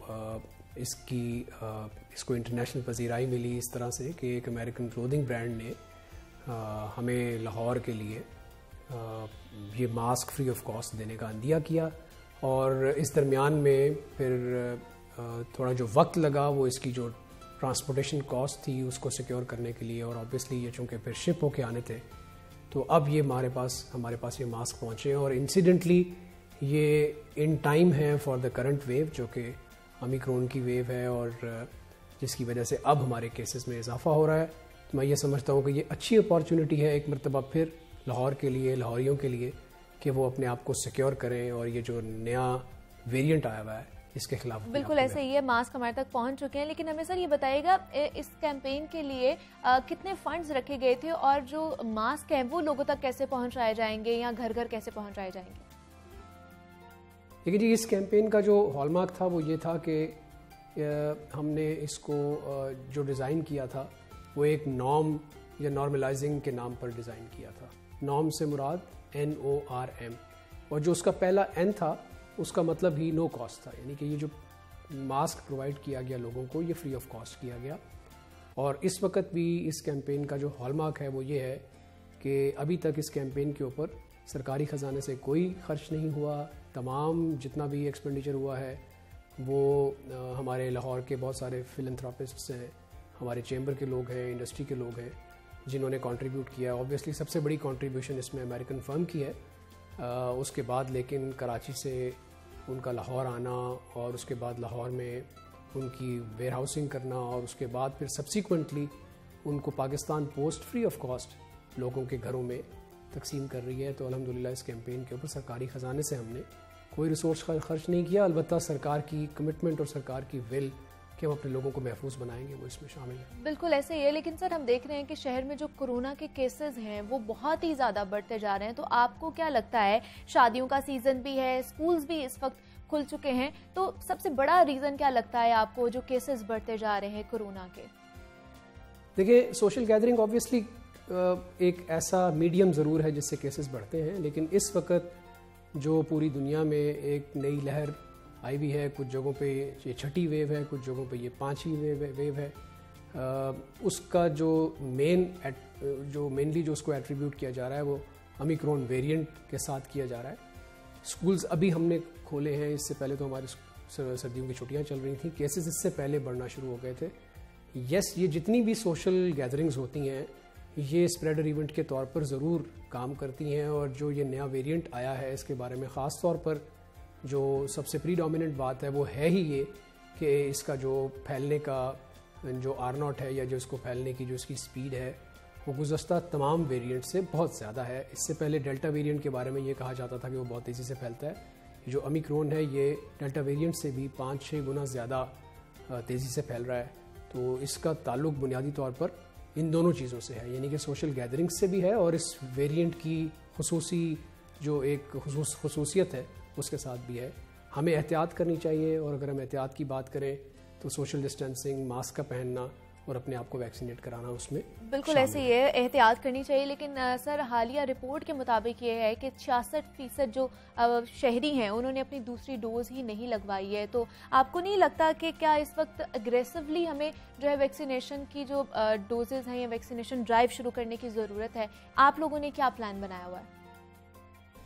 इसको इंटरनेशनल पजीराई मिली इस तरह से कि एक अमेरिकन क्लोथिंग ब्रांड ने हमें लाहौर के लिए ये मास्क फ्री ऑफ कॉस्ट देने का अंदिया किया। और इस दरमियान में फिर थोड़ा जो वक्त लगा वो इसकी जो ट्रांसपोर्टेशन कॉस्ट थी उसको सिक्योर करने के लिए, और ऑब्वियसली ये चूँकि फिर शिप होके आने थे तो अब ये हमारे पास ये मास्क पहुँचे। और इंसिडेंटली ये इन टाइम है फॉर द करंट वेव जो कि ओमिक्रॉन की वेव है और जिसकी वजह से अब हमारे केसेस में इजाफा हो रहा है। तो मैं ये समझता हूँ कि ये अच्छी अपॉर्चुनिटी है एक मरतबा फिर लाहौर के लिए, लाहौरियों के लिए, कि वो अपने आप को सिक्योर करें और ये जो नया वेरिएंट आया हुआ है इसके खिलाफ। बिल्कुल ऐसे ही है, मास्क हमारे तक पहुंच चुके हैं। लेकिन हमें सर ये बताइएगा इस कैंपेन के लिए कितने फंड्स रखे गए थे और जो मास्क हैं वो लोगों तक कैसे पहुंचाए जाएंगे या घर घर कैसे पहुंचाए जाएंगे? देखिए जी, इस कैंपेन का जो हॉलमार्क था वो ये था कि हमने इसको जो डिज़ाइन किया था वो एक नॉर्म या नॉर्मलाइजिंग के नाम पर डिज़ाइन किया था। नॉर्म से मुराद NORM, और जो उसका पहला N था उसका मतलब ही नो कॉस्ट था, यानी कि ये जो मास्क प्रोवाइड किया गया लोगों को ये फ्री ऑफ कॉस्ट किया गया। और इस वक्त भी इस कैंपेन का जो हॉलमार्क है वो ये है कि अभी तक इस कैंपेन के ऊपर सरकारी ख़जाने से कोई खर्च नहीं हुआ। तमाम जितना भी एक्सपेंडिचर हुआ है वो हमारे लाहौर के बहुत सारे फिलैंथ्रोपिस्ट्स हैं, हमारे चेंबर के लोग हैं, इंडस्ट्री के लोग हैं जिन्होंने कंट्रीब्यूट किया। ऑब्वियसली सबसे बड़ी कंट्रीब्यूशन इसमें अमेरिकन फर्म की है। उसके बाद लेकिन कराची से उनका लाहौर आना और उसके बाद लाहौर में उनकी वेयर हाउसिंग करना और उसके बाद फिर सब्सिक्वेंटली उनको Pakistan post free of cost लोगों के घरों में तकसीम कर रही है। तो अल्हम्दुलिल्लाह इस कैंपेन के ऊपर सरकारी ख़जाने से हमने कोई रिसोर्स खर्च नहीं किया। अलबत्ता सरकार की कमिटमेंट और सरकार की विल कि हम अपने लोगों को महफूज बनाएंगे वो इसमें शामिल है। बिल्कुल ऐसे ही है। लेकिन सर हम देख रहे हैं कि शहर में जो कोरोना के केसेस हैं वो बहुत ही ज़्यादा बढ़ते जा रहे हैं। तो आपको क्या लगता है, शादियों का सीज़न भी है, स्कूल्स भी इस वक्त खुल चुके हैं, तो सबसे बड़ा रीज़न क्या लगता है आपको जो केसेस बढ़ते जा रहे हैं कोरोना के? देखिए, सोशल गैदरिंग ऑब्वियसली एक ऐसा मीडियम ज़रूर है जिससे केसेस बढ़ते हैं, लेकिन इस वक्त जो पूरी दुनिया में एक नई लहर आई भी है, कुछ जगहों पे ये छठी वेव है, कुछ जगहों पे ये पांचवी वेव है, उसका जो मेनली जो उसको एट्रीब्यूट किया जा रहा है वो ओमिक्रॉन वेरिएंट के साथ किया जा रहा है। स्कूल्स अभी हमने खोले हैं, इससे पहले तो हमारी सर्दियों की छुट्टियां चल रही थी, केसेस इससे पहले बढ़ना शुरू हो गए थे। यस, ये जितनी भी सोशल गैदरिंग्स होती हैं ये स्प्रेडर इवेंट के तौर पर ज़रूर काम करती हैं, और जो ये नया वेरिएंट आया है इसके बारे में ख़ास तौर पर जो सबसे प्रीडोमिनेंट बात है वो है ही ये कि इसका जो फैलने का जो R0 है या जो इसको फैलने की जो इसकी स्पीड है वो गुज़श्ता तमाम वेरिएंट से बहुत ज़्यादा है। इससे पहले डेल्टा वेरिएंट के बारे में ये कहा जाता था कि वो बहुत तेज़ी से फैलता है। जो ओमिक्रॉन है ये डेल्टा वेरिएंट से भी 5-6 गुना ज़्यादा तेज़ी से फैल रहा है। तो इसका ताल्लुक बुनियादी तौर पर इन दोनों चीज़ों से है, यानी कि सोशल गैदरिंग से भी है और इस वेरिएंट की खुसूसी जो एक खुसूसियत है उसके साथ भी है। हमें एहतियात करनी चाहिए, और अगर हम एहतियात की बात करें तो सोशल डिस्टेंसिंग, मास्क का पहनना और अपने आप को वैक्सीनेट कराना उसमें बिल्कुल ऐसे ही है, एहतियात करनी चाहिए। लेकिन सर हालिया रिपोर्ट के मुताबिक ये है कि 66% जो शहरी हैं उन्होंने अपनी दूसरी डोज ही नहीं लगवाई है। तो आपको नहीं लगता कि क्या इस वक्त अग्रेसिवली हमें जो है वैक्सीनेशन की जो डोजेज हैं या वैक्सीनेशन ड्राइव शुरू करने की ज़रूरत है? आप लोगों ने क्या प्लान बनाया हुआ है?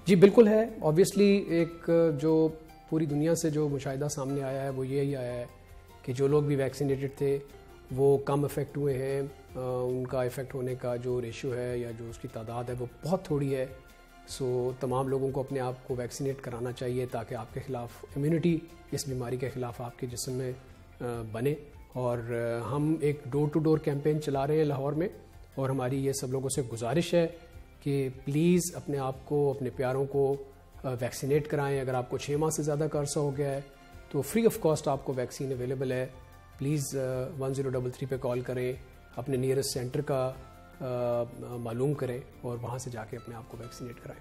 जी बिल्कुल है। ऑब्वियसली एक जो पूरी दुनिया से जो मुशाहिदा सामने आया है वो यही आया है कि जो लोग भी वैक्सीनेटेड थे वो कम इफ़ेक्ट हुए हैं, उनका इफ़ेक्ट होने का जो रेशियो है या जो उसकी तादाद है वो बहुत थोड़ी है। सो तमाम लोगों को अपने आप को वैक्सीनेट कराना चाहिए ताकि आपके ख़िलाफ़ इम्यूनिटी इस बीमारी के ख़िलाफ़ आपके जिस्म में बने। और हम एक डोर टू डोर कैंपेन चला रहे हैं लाहौर में, और हमारी ये सब लोगों से गुजारिश है कि प्लीज़ अपने आप को, अपने प्यारों को वैक्सीनेट कराएं। अगर आपको 6 माह से ज़्यादा का अरसा हो गया है तो फ्री ऑफ कॉस्ट आपको वैक्सीन अवेलेबल है। प्लीज़ 1033 पे कॉल करें, अपने नियरेस्ट सेंटर का मालूम करें और वहाँ से जाके अपने आप को वैक्सीनेट कराएं।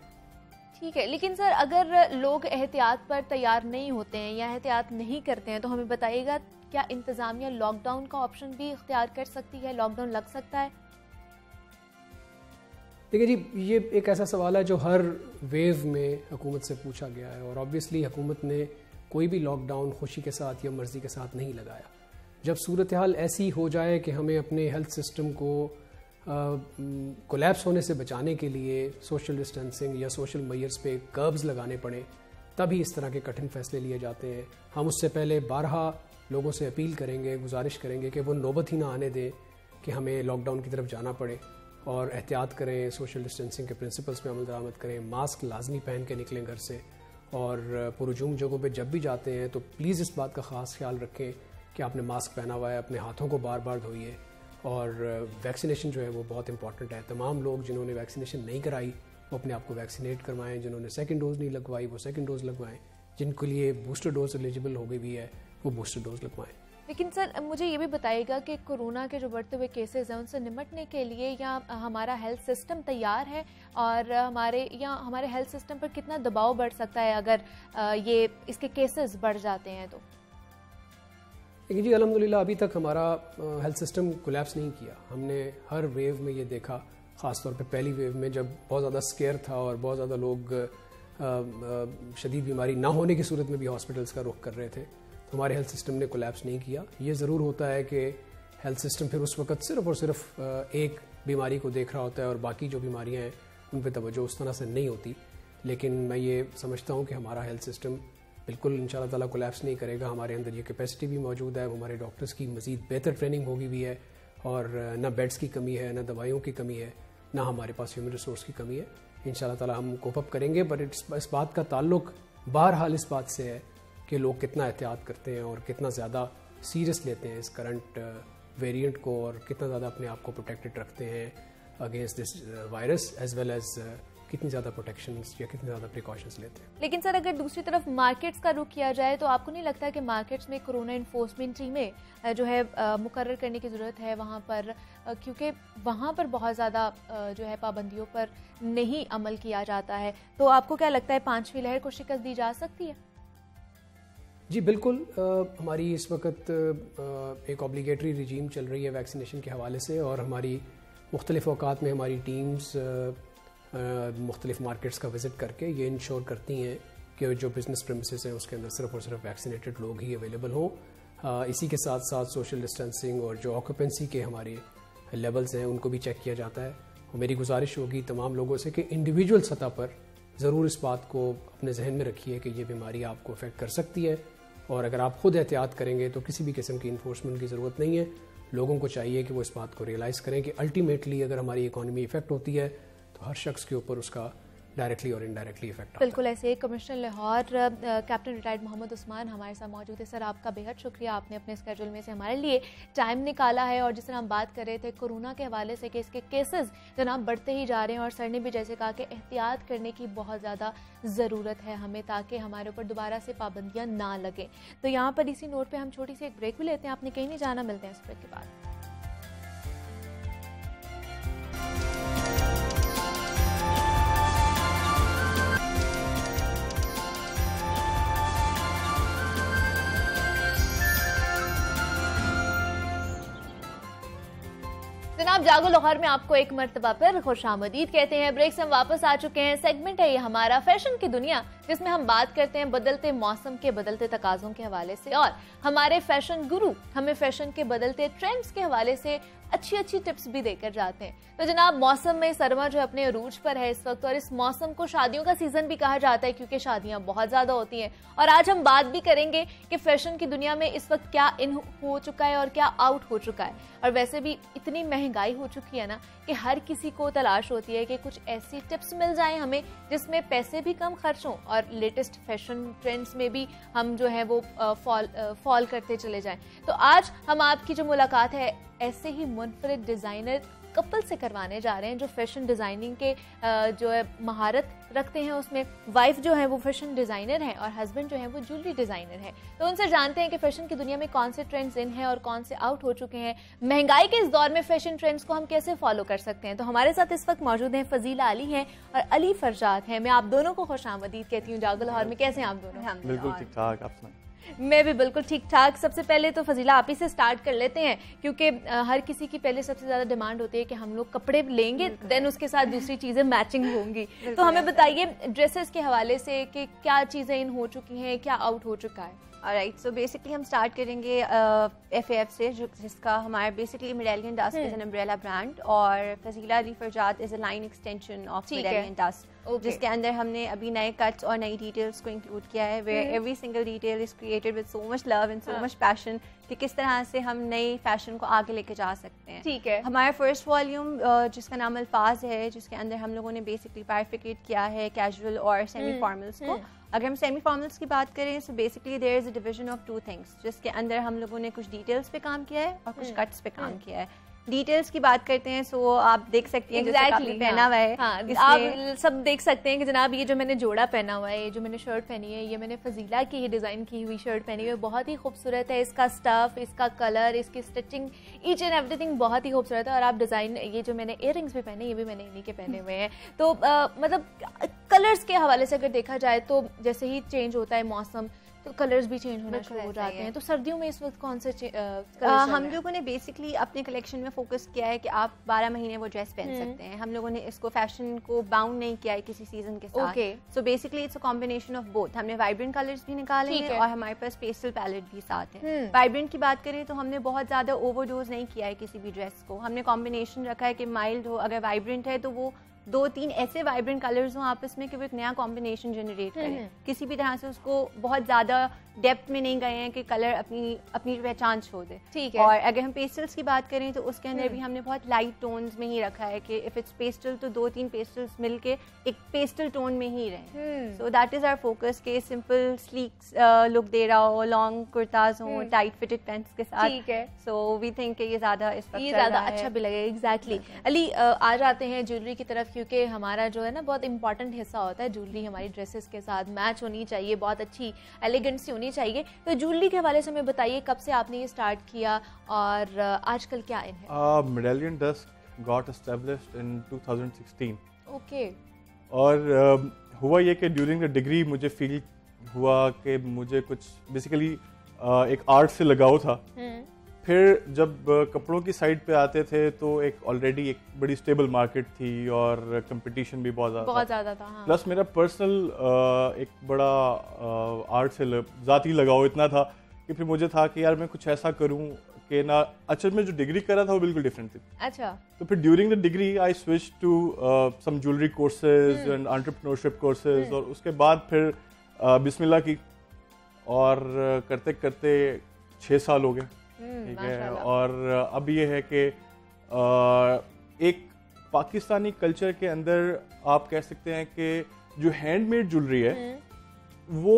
ठीक है, लेकिन सर अगर लोग एहतियात पर तैयार नहीं होते हैं या एहतियात नहीं करते हैं तो हमें बताइएगा, क्या इंतज़ामिया लॉकडाउन का ऑप्शन भी इख्तियार कर सकती है? लॉकडाउन लग सकता है? देखिए जी, ये एक ऐसा सवाल है जो हर वेव में हुकूमत से पूछा गया है और ऑब्वियसली हुकूमत ने कोई भी लॉकडाउन खुशी के साथ या मर्ज़ी के साथ नहीं लगाया। जब सूरत हाल ऐसी हो जाए कि हमें अपने हेल्थ सिस्टम को कोलैप्स होने से बचाने के लिए सोशल डिस्टेंसिंग या सोशल मेजर्स पे कर्ब्स लगाने पड़े, तभी इस तरह के कठिन फैसले लिए जाते हैं। हम उससे पहले बारहा लोगों से अपील करेंगे, गुजारिश करेंगे कि वो नौबत ही ना आने दें कि हमें लॉकडाउन की तरफ जाना पड़े और एहतियात करें, सोशल डिस्टेंसिंग के प्रिंसिपल्स पे अमल दरामद करें, मास्क लाजमी पहन के निकलें घर से और पुरजूम जगहों पे जब भी जाते हैं तो प्लीज़ इस बात का ख़ास ख्याल रखें कि आपने मास्क पहना हुआ है, अपने हाथों को बार बार धोइए और वैक्सीनेशन जो है वो बहुत इंपॉर्टेंट है। तमाम लोग जिन्होंने वैक्सीनेशन नहीं कराई वो अपने आप को वैक्सीनेट करवाएं, जिन्होंने सेकंड डोज नहीं लगवाई वो सेकंड डोज लगवाएं, जिनके लिए बूस्टर डोज एलिजिबल हो गई भी है वो बूस्टर डोज लगवाएं। लेकिन सर मुझे ये भी बताइएगा कि कोरोना के जो बढ़ते हुए केसेस हैं उनसे निपटने के लिए या हमारा हेल्थ सिस्टम तैयार है और हमारे हेल्थ सिस्टम पर कितना दबाव बढ़ सकता है अगर ये इसके केसेस बढ़ जाते हैं तो? देखिए जी, अल्हम्दुलिल्लाह अभी तक हमारा हेल्थ सिस्टम कोलैप्स नहीं किया। हमने हर वेव में ये देखा, ख़ासतौर पे पहली वेव में जब बहुत ज़्यादा स्केयर था और बहुत ज़्यादा लोग शदीद बीमारी ना होने की सूरत में भी हॉस्पिटल्स का रुख कर रहे थे, तो हमारे हेल्थ सिस्टम ने कोलैप्स नहीं किया। ये ज़रूर होता है कि हेल्थ सिस्टम फिर उस वक्त सिर्फ और सिर्फ एक बीमारी को देख रहा होता है और बाकी जो बीमारियाँ हैं उन पर तवज्जो उस तरह से नहीं होती। लेकिन मैं ये समझता हूँ कि हमारा हेल्थ सिस्टम बिल्कुल इंशाल्लाह ताला कोलैप्स नहीं करेगा। हमारे अंदर ये कैपेसिटी भी मौजूद है, हमारे डॉक्टर्स की मज़ीद बेहतर ट्रेनिंग होगी भी है और ना बेड्स की कमी है, ना दवाइयों की कमी है, ना हमारे पास ह्यूमन रिसोर्स की कमी है। इंशाल्लाह ताला हम कोप अप करेंगे। बट इस बात का ताल्लुक बहरहाल इस बात से है कि लोग कितना एहतियात करते हैं और कितना ज़्यादा सीरियस लेते हैं इस करंट वेरिएंट को और कितना ज़्यादा अपने आप को प्रोटेक्टेड रखते हैं against this virus as well as कितनी ज़्यादा प्रोटेक्शंस या कितने ज़्यादा प्रिकॉशंस लेते हैं। लेकिन सर अगर दूसरी तरफ मार्केट्स का रुख किया जाए तो आपको नहीं लगता कि मार्केट्स में कोरोना इन्फोर्समेंट टीमें जो है मुकर्रर करने की ज़रूरत है वहाँ पर, क्योंकि वहाँ पर बहुत ज़्यादा जो है पाबंदियों पर नहीं अमल किया जाता है। तो आपको क्या लगता है पांचवी लहर को शिकस्त दी जा सकती है? जी बिल्कुल। हमारी इस वक्त एक ऑब्लिगेटरी रिजीम चल रही है वैक्सीनेशन के हवाले से और हमारी मुख्तलिफ़ औकात में हमारी टीम्स मुख्तलिफ मार्केट्स का विज़िट करके ये इंश्योर करती हैं कि जो बिज़नेस प्रेमिसेस हैं उसके अंदर सिर्फ और सिर्फ वैक्सीनेटेड लोग ही अवेलेबल हों। इसी के साथ साथ सोशल डिस्टेंसिंग और जो ऑक्यूपेंसी के हमारे लेवल्स हैं उनको भी चेक किया जाता है। और मेरी गुजारिश होगी तमाम लोगों से कि इंडिविजुअल सतह पर ज़रूर इस बात को अपने जहन में रखिए कि ये बीमारी आपको अफेक्ट कर सकती है और अगर आप खुद एहतियात करेंगे तो किसी भी किस्म की इन्फोर्समेंट की ज़रूरत नहीं है। लोगों को चाहिए कि वो इस बात को रियलाइज़ करें कि अल्टीमेटली अगर हमारी इकॉनमी इफेक्ट होती है तो हर शख्स के ऊपर उसका डायरेक्टली और इनडायरेक्टली इफेक्ट आता है। बिल्कुल ऐसे commissioner Lahore captain retired Mohammad Usman हमारे साथ मौजूद है। सर आपका बेहद शुक्रिया, आपने अपने स्केड्यूल में से हमारे लिए टाइम निकाला है। और जिस तरह हम बात कर रहे थे कोरोना के हवाले से कि इसके केसेस जनाब बढ़ते ही जा रहे हैं और सर ने भी जैसे कहा कि एहतियात करने की बहुत ज़्यादा ज़रूरत है हमें, ताकि हमारे ऊपर दोबारा से पाबंदियाँ ना लगें। तो यहाँ पर इसी नोट पर हम छोटी सी एक ब्रेक भी लेते हैं। आपने कहीं नहीं जाना, मिलते हैं इस ब्रेक के बाद। जनाब जागो लाहौर में आपको एक मर्तबा पर खुशामदीद कहते हैं। ब्रेक से हम वापस आ चुके हैं। सेगमेंट है ये हमारा फैशन की दुनिया, जिसमें हम बात करते हैं बदलते मौसम के बदलते तकाजों के हवाले से और हमारे फैशन गुरु हमें फैशन के बदलते ट्रेंड्स के हवाले से अच्छी अच्छी टिप्स भी देकर जाते हैं। तो जनाब मौसम में सरमा जो अपने अरूज पर है इस वक्त और इस मौसम को शादियों का सीजन भी कहा जाता है क्योंकि शादियां बहुत ज्यादा होती हैं। और आज हम बात भी करेंगे कि फैशन की दुनिया में इस वक्त क्या इन हो चुका है और क्या आउट हो चुका है। और वैसे भी इतनी महंगाई हो चुकी है ना कि हर किसी को तलाश होती है कि कुछ ऐसी टिप्स मिल जाए हमें जिसमें पैसे भी कम खर्च हों और लेटेस्ट फैशन ट्रेंड्स में भी हम जो है वो फॉल करते चले जाएं। तो आज हम आपकी जो मुलाकात है ऐसे ही मुनफरिद डिजाइनर कपल से करवाने जा रहे हैं जो फैशन डिज़ाइनिंग के जो है महारत रखते हैं। उसमें वाइफ जो है वो फैशन डिज़ाइनर है और हस्बैंड जो है वो ज्वेलरी डिज़ाइनर है। तो उनसे जानते हैं कि फैशन की दुनिया में कौन से ट्रेंड्स इन हैं और कौन से आउट हो चुके हैं। महंगाई के इस दौर में फैशन ट्रेंड्स को हम कैसे फॉलो कर सकते हैं। तो हमारे साथ इस वक्त मौजूद हैं फजीला अली हैं और अली फरजाद हैं। मैं आप दोनों को खुशामदीद कहती हूँ जागो लाहौर में। कैसे हैं आप दोनों? बिल्कुल ठीक ठाक, आप सुनाएं। मैं भी बिल्कुल ठीक ठाक। सबसे पहले तो फजीला आप ही से स्टार्ट कर लेते हैं क्योंकि हर किसी की पहले सबसे ज़्यादा डिमांड होती है कि हम लोग कपड़े लेंगे देन उसके साथ दूसरी चीज़ें मैचिंग होंगी। तो हमें बताइए ड्रेसेस के हवाले से कि क्या चीज़ें इन हो चुकी हैं, क्या आउट हो चुका है। ऑलराइट, सो बेसिकली हम स्टार्ट करेंगे FAF से, जिसका हमारा basically Medallion dust is an umbrella brand और Fazila Ali Farzad is a line extension of Medallion dust, जिसके अंदर हमने अभी नए कट्स और नई डिटेल्स को इंक्लूड किया है where every single detail is created with so much love and so much passion कि किस तरह से हम नए फैशन को आगे लेके जा सकते हैं। ठीक है, हमारा फर्स्ट वॉल्यूम जिसका नाम अल्फाज है, जिसके अंदर हम लोगों ने बेसिकली बाइफिकेट किया है कैजुअल और सेमी फॉर्मल्स को। अगर हम सेमी फॉर्मल्स की बात करें so basically there is a division of 2 things, जिसके अंदर हम लोगों ने कुछ डिटेल्स पे काम किया है और कुछ कट्स पे काम किया है। डिटेल्स की बात करते हैं सो आप देख सकती हैं exactly, पहना हुआ है। हाँ, आप सब देख सकते हैं कि जनाब ये जो मैंने जोड़ा पहना हुआ है, ये जो मैंने शर्ट पहनी है, ये मैंने फजीला की ही डिज़ाइन की हुई शर्ट पहनी हुई है। बहुत ही खूबसूरत है, इसका स्टफ, इसका कलर, इसकी स्टिचिंग, ईच एंड एवरीथिंग बहुत ही खूबसूरत है। और आप डिज़ाइन, ये जो मैंने इयर रिंग्स भी पहने, ये भी मैंने इन्हीं के पहने हुए हैं। तो मतलब कलर्स के हवाले से अगर देखा जाए तो जैसे ही चेंज होता है मौसम तो कलर्स भी चेंज होना शुरू हो जाते हैं। तो सर्दियों में इस वक्त कौन से हम लोगों ने बेसिकली अपने कलेक्शन में फोकस किया है कि आप 12 महीने वो ड्रेस पहन सकते हैं। हम लोगों ने इसको फैशन को बाउंड नहीं किया है किसी सीजन के साथ। So basically it's a combination of both. हमने वाइब्रेंट कलर्स भी निकाले हैं और हमारे पास पेस्टल पैलेट भी साथ है। वाइब्रेंट की बात करें तो हमने बहुत ज्यादा ओवरडोज नहीं किया है किसी भी ड्रेस को। हमने कॉम्बिनेशन रखा है कि माइल्ड हो, अगर वाइब्रेंट है तो वो 2-3 ऐसे वाइब्रेंट कलर्स हों आपस में कि वो एक नया कॉम्बिनेशन जनरेट करें। किसी भी तरह से उसको बहुत ज़्यादा डेप्थ में नहीं गए हैं कि कलर अपनी पहचान छोड़ दे। ठीक है। और अगर हम पेस्टल्स की बात करें तो उसके अंदर भी हमने बहुत लाइट टोन्स में ही रखा है कि इफ इट्स पेस्टल तो 2-3 पेस्टल्स मिलके एक पेस्टल टोन में ही रहें। So that is our focus के सिंपल स्लीक लुक दे रहा हो, लॉन्ग कुर्ताज हो टाइट फिटेड पैंट्स के साथ। ठीक है। सो वी थिंक ये ज़्यादा अच्छा भी लगेगा। एग्जैक्टली। अली आ जाते हैं ज्वेलरी की तरफ क्योंकि हमारा जो है ना बहुत इंपॉर्टेंट हिस्सा होता है ज्वेलरी। हमारी ड्रेसेस के साथ मैच होनी चाहिए, बहुत अच्छी एलिगेंट सी होनी चाहिए। तो ज्वेलरी के हवाले से हमें बताइए कब से आपने ये स्टार्ट किया और आजकल क्या इन है? Medallion dust got established in 2016। Okay. और हुआ ये कि ड्यूरिंग द डिग्री मुझे फील हुआ कि मुझे कुछ बेसिकली एक आर्ट से लगाव था। फिर जब कपड़ों की साइड पे आते थे तो एक ऑलरेडी एक बड़ी स्टेबल मार्केट थी और कंपटीशन भी बहुत ज़्यादा था। हाँ। प्लस मेरा पर्सनल एक बड़ा आर्ट से ज़ाती लगाव इतना था कि फिर मुझे था कि यार मैं कुछ ऐसा करूं कि ना, अच्छा मैं जो डिग्री कर रहा था वो बिल्कुल डिफरेंट थी। अच्छा। तो फिर during the degree I switch to some jewellery courses and entrepreneurship courses और उसके बाद फिर बिस्मिल्लाह की और करते करते 6 साल हो गए। ठीक है। और अब ये है कि एक पाकिस्तानी कल्चर के अंदर आप कह सकते हैं कि जो हैंडमेड ज्वेलरी है वो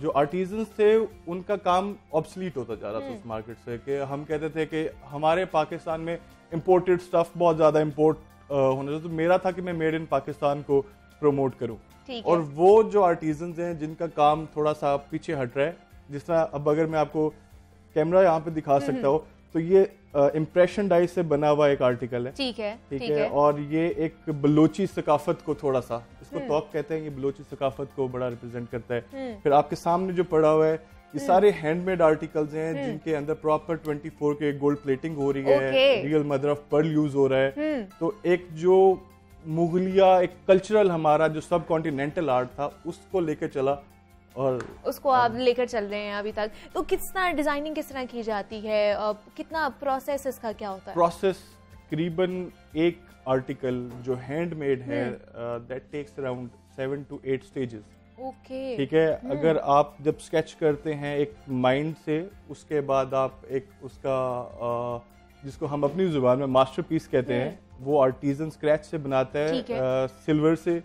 जो आर्टिजन्स थे उनका काम ऑब्सलीट होता जा रहा था उस मार्केट से। कि हम कहते थे कि हमारे पाकिस्तान में इम्पोर्टेड स्टफ बहुत ज़्यादा इम्पोर्ट होना चाहिए। तो मेरा था कि मैं मेड इन पाकिस्तान को प्रमोट करूं। और वो जो आर्टिजन्स हैं जिनका काम थोड़ा सा पीछे हट रहा है, जिस तरह अब अगर मैं आपको कैमरा यहाँ पे दिखा सकता हो तो ये इम्प्रेशन डाइस से बना हुआ एक आर्टिकल है। ठीक है। और ये एक बलोची सकाफत को थोड़ा सा, इसको तौक कहते हैं, ये बलोची सकाफत को बड़ा रिप्रेजेंट करता है। फिर आपके सामने जो पड़ा हुआ है ये सारे हैंडमेड आर्टिकल्स हैं जिनके अंदर प्रॉपर 24 के गोल्ड प्लेटिंग हो रही है, real mother of pearl use हो रहा है। तो एक जो मुगलिया एक कल्चरल हमारा जो सब कॉन्टिनेंटल आर्ट था उसको लेकर चला और उसको आप लेकर चल रहे हैं अभी तक। तो कितना डिजाइनिंग किस तरह की जाती है, कितना प्रोसेस इसका क्या होता है? प्रोसेस तकरीबन एक आर्टिकल जो हैंडमेड है that takes around 7 to 8 stages. Okay. ठीक है। अगर आप जब स्केच करते हैं एक माइंड से, उसके बाद आप एक उसका जिसको हम अपनी जुबान में मास्टरपीस कहते हैं वो आर्टिजन स्क्रैच से बनाता है सिल्वर से।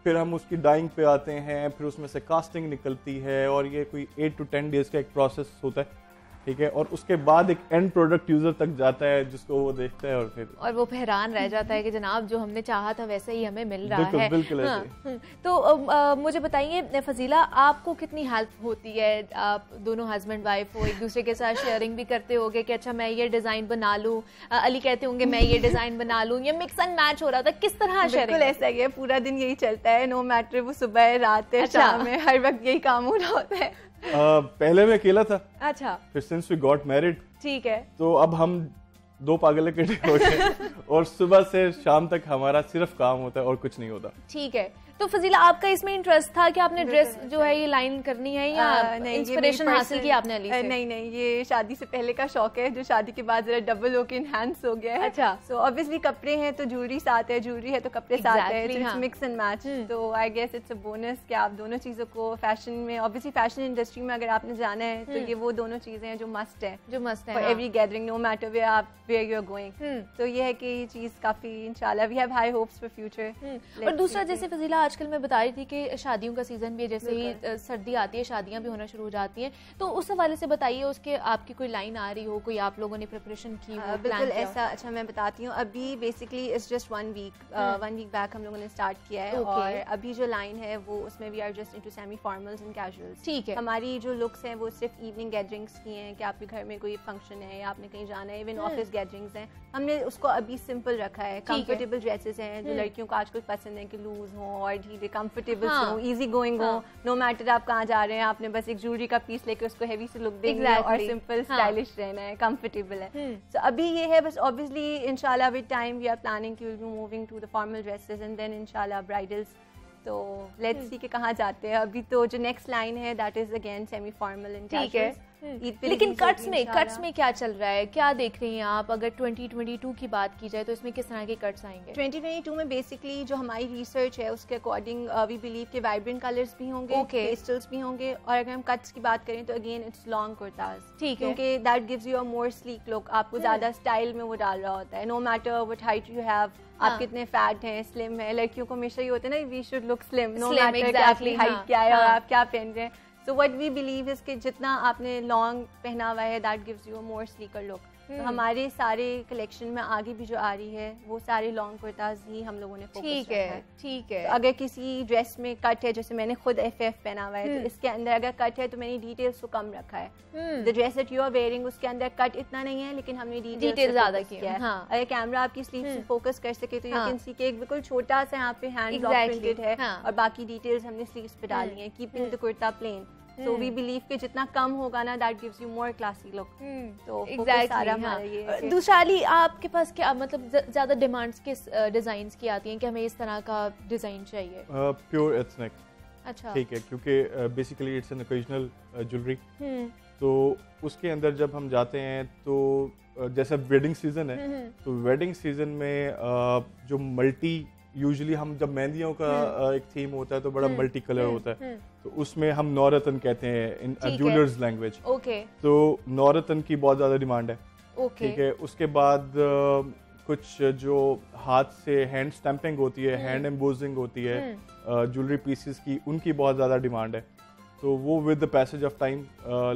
फिर हम उसकी डाइंग पे आते हैं, फिर उसमें से कास्टिंग निकलती है और ये कोई 8 to 10 डेज का एक प्रोसेस होता है। ठीक है, और उसके बाद एक एंड प्रोडक्ट यूजर तक जाता है जिसको वो देखता है और वो हैरान रह जाता है कि जनाब जो हमने चाहा था वैसे ही हमें मिल रहा है। बिल्कुल हाँ। तो मुझे बताइए फजीला, आपको कितनी हेल्प होती है? आप दोनों हस्बैंड वाइफ हो, एक दूसरे के साथ शेयरिंग भी करते होगे कि अच्छा मैं ये डिजाइन बना लूं, अली कहते होंगे मैं ये डिजाइन बना लूं, ये मिक्स एंड मैच हो रहा था, किस तरह शेयरिंग? बिल्कुल ऐसा ही है, पूरा दिन यही चलता है, नो मैटर वो सुबह है रात है शाम है, हर वक्त यही काम हो रहा होता है। पहले मैं अकेला था, अच्छा, फिर सिंस वी गॉट मैरिड, ठीक है, तो अब हम 2 पागल इकट्ठे हो गए और सुबह से शाम तक हमारा सिर्फ काम होता है और कुछ नहीं होता। ठीक है। तो फजीला, आपका इसमें इंटरेस्ट था कि आपने ड्रेस जो है ये लाइन करनी है या इंस्पिरेशन हासिल की आपने अली से? नहीं, ये शादी से पहले का शौक है जो शादी के बाद जरा डबल होके इनहैंस हो गया है। अच्छा। सो ऑब्वियसली कपड़े हैं तो ज्वेलरी साथ है, ज्वेलरी है तो कपड़े साथ है, इट्स मिक्स एंड मैच। तो I guess it's a bonus कि आप दोनों चीजों को फैशन में, ऑब्वियसली फैशन इंडस्ट्री में अगर आपने जाना है तो ये वो दोनों चीजें हैं जो मस्ट है for every gathering, no matter where you are going. तो ये है कि ये चीज काफी इंशाल्लाह we have high hopes for future. और दूसरा, जैसे फजीला आजकल मैं बता रही थी कि शादियों का सीजन भी है, जैसे ही सर्दी आती है शादियां भी होना शुरू हो जाती हैं, तो उस हवाले से बताइए, उसके आपकी कोई लाइन आ रही हो, कोई आप लोगों ने प्रिपरेशन की हो? बिल्कुल ऐसा। अच्छा मैं बताती हूँ, अभी basically it's just 1 week back हम लोगों ने स्टार्ट किया है। और अभी जो लाइन है वो उसमें we are just into semi formals and casuals. ठीक है। हमारी जो लुक्स हैं वो सिर्फ इवनिंग गैदरिंग्स की हैं कि आपके घर में कोई फंक्शन है या आपने कहीं जाना है, इवन ऑफिस गैदरिंग्स हैं, हमने उसको अभी सिंपल रखा है। कंफर्टेबल ड्रेसेस हैं जो लड़कियों को आजकल पसंद है कि लूज हो और ढीले कंफर्टेबल हो, इजी गोइंग हो, नो मैटर आप कहाँ जा रहे हैं, आपने बस एक ज्वेलरी का पीस लेके उसको हेवी से लुक देनी है और सिंपल स्टाइलिश रहना है, कंफर्टेबल है। तो अभी ये है बस। ऑब्वियसली इंशाल्लाह with time we are planning to be moving to the formal dresses and then इंशाल्लाह ब्राइडल्स। तो लेट्स सी के कहाँ जाते हैं। अभी तो जो नेक्स्ट लाइन है that is again semi formal and casual. लेकिन कट्स में क्या चल रहा है, क्या देख रही हैं आप? अगर 2022 की बात की जाए तो इसमें किस तरह के कट्स आएंगे? 2022 में बेसिकली जो हमारी रिसर्च है उसके अकॉर्डिंग वी बिलीव के वाइब्रेंट कलर्स भी होंगे, पेस्टल्स भी होंगे, और अगर हम कट्स की बात करें तो अगेन इट्स लॉन्ग कुर्ताज। ठीक है, क्योंकि that gives you a more sleek look, आपको ज्यादा स्टाइल में वो डाल रहा होता है, no matter what height you have, आप कितने फैट हैं, स्लिम है। लड़कियों को हमेशा ये होता है ना, we should look slim, no matter कि आपकी हाइट क्या है और आप क्या पहन रहे हैं। So what we believe is कि जितना आपने लॉन्ग पहना हुआ है that gives you a more sleeker look। तो हमारे सारे कलेक्शन में आगे भी जो आ रही है वो सारे लॉन्ग कुर्ताज ही हम लोगों ने फोकस रखा है। ठीक है। तो अगर किसी ड्रेस में कट है, जैसे मैंने खुद FF पहना हुआ है, तो इसके अंदर अगर कट है तो मैंने डिटेल्स को कम रखा है। The dress that you are wearing उसके अंदर कट इतना नहीं है, लेकिन हमने डिटेल ज्यादा किया है। अगर कैमरा आपकी स्लीव से फोकस कर सके तो यू कैन सी के एक बिल्कुल छोटा सा यहाँ पे हैंड ब्लॉक प्रिंटेड है और बाकी डिटेल्स हमने स्लीव्स पे डाली है, keeping the kurta plain. So we believe कि जितना कम होगा ना that gives you more classy look। तो सारा हमारा ये। दूसरा अली, आपके पास क्या मतलब ज्यादा डिमांड्स किस डिजाइन की आती हैं कि हमें इस तरह का डिजाइन चाहिए? Pure ethnic. अच्छा, ठीक है, क्योंकि basically it's an occasional jewellery, तो उसके अंदर जब हम जाते हैं तो जैसे वेडिंग सीजन है तो वेडिंग सीजन में जो मल्टी, यूजुअली हम जब मेहंदियों का एक थीम होता है तो बड़ा मल्टी कलर होता है, तो उसमें हम नौरतन कहते हैं इन ज्वेलर्स लैंग्वेज। तो नौरतन की बहुत ज्यादा डिमांड है। ठीक है, उसके बाद कुछ जो हाथ से हैंड स्टैंपिंग होती है, हैंड एम्बोजिंग होती है ज्वेलरी पीसेस की, उनकी बहुत ज्यादा डिमांड है। तो वो with the passage of time,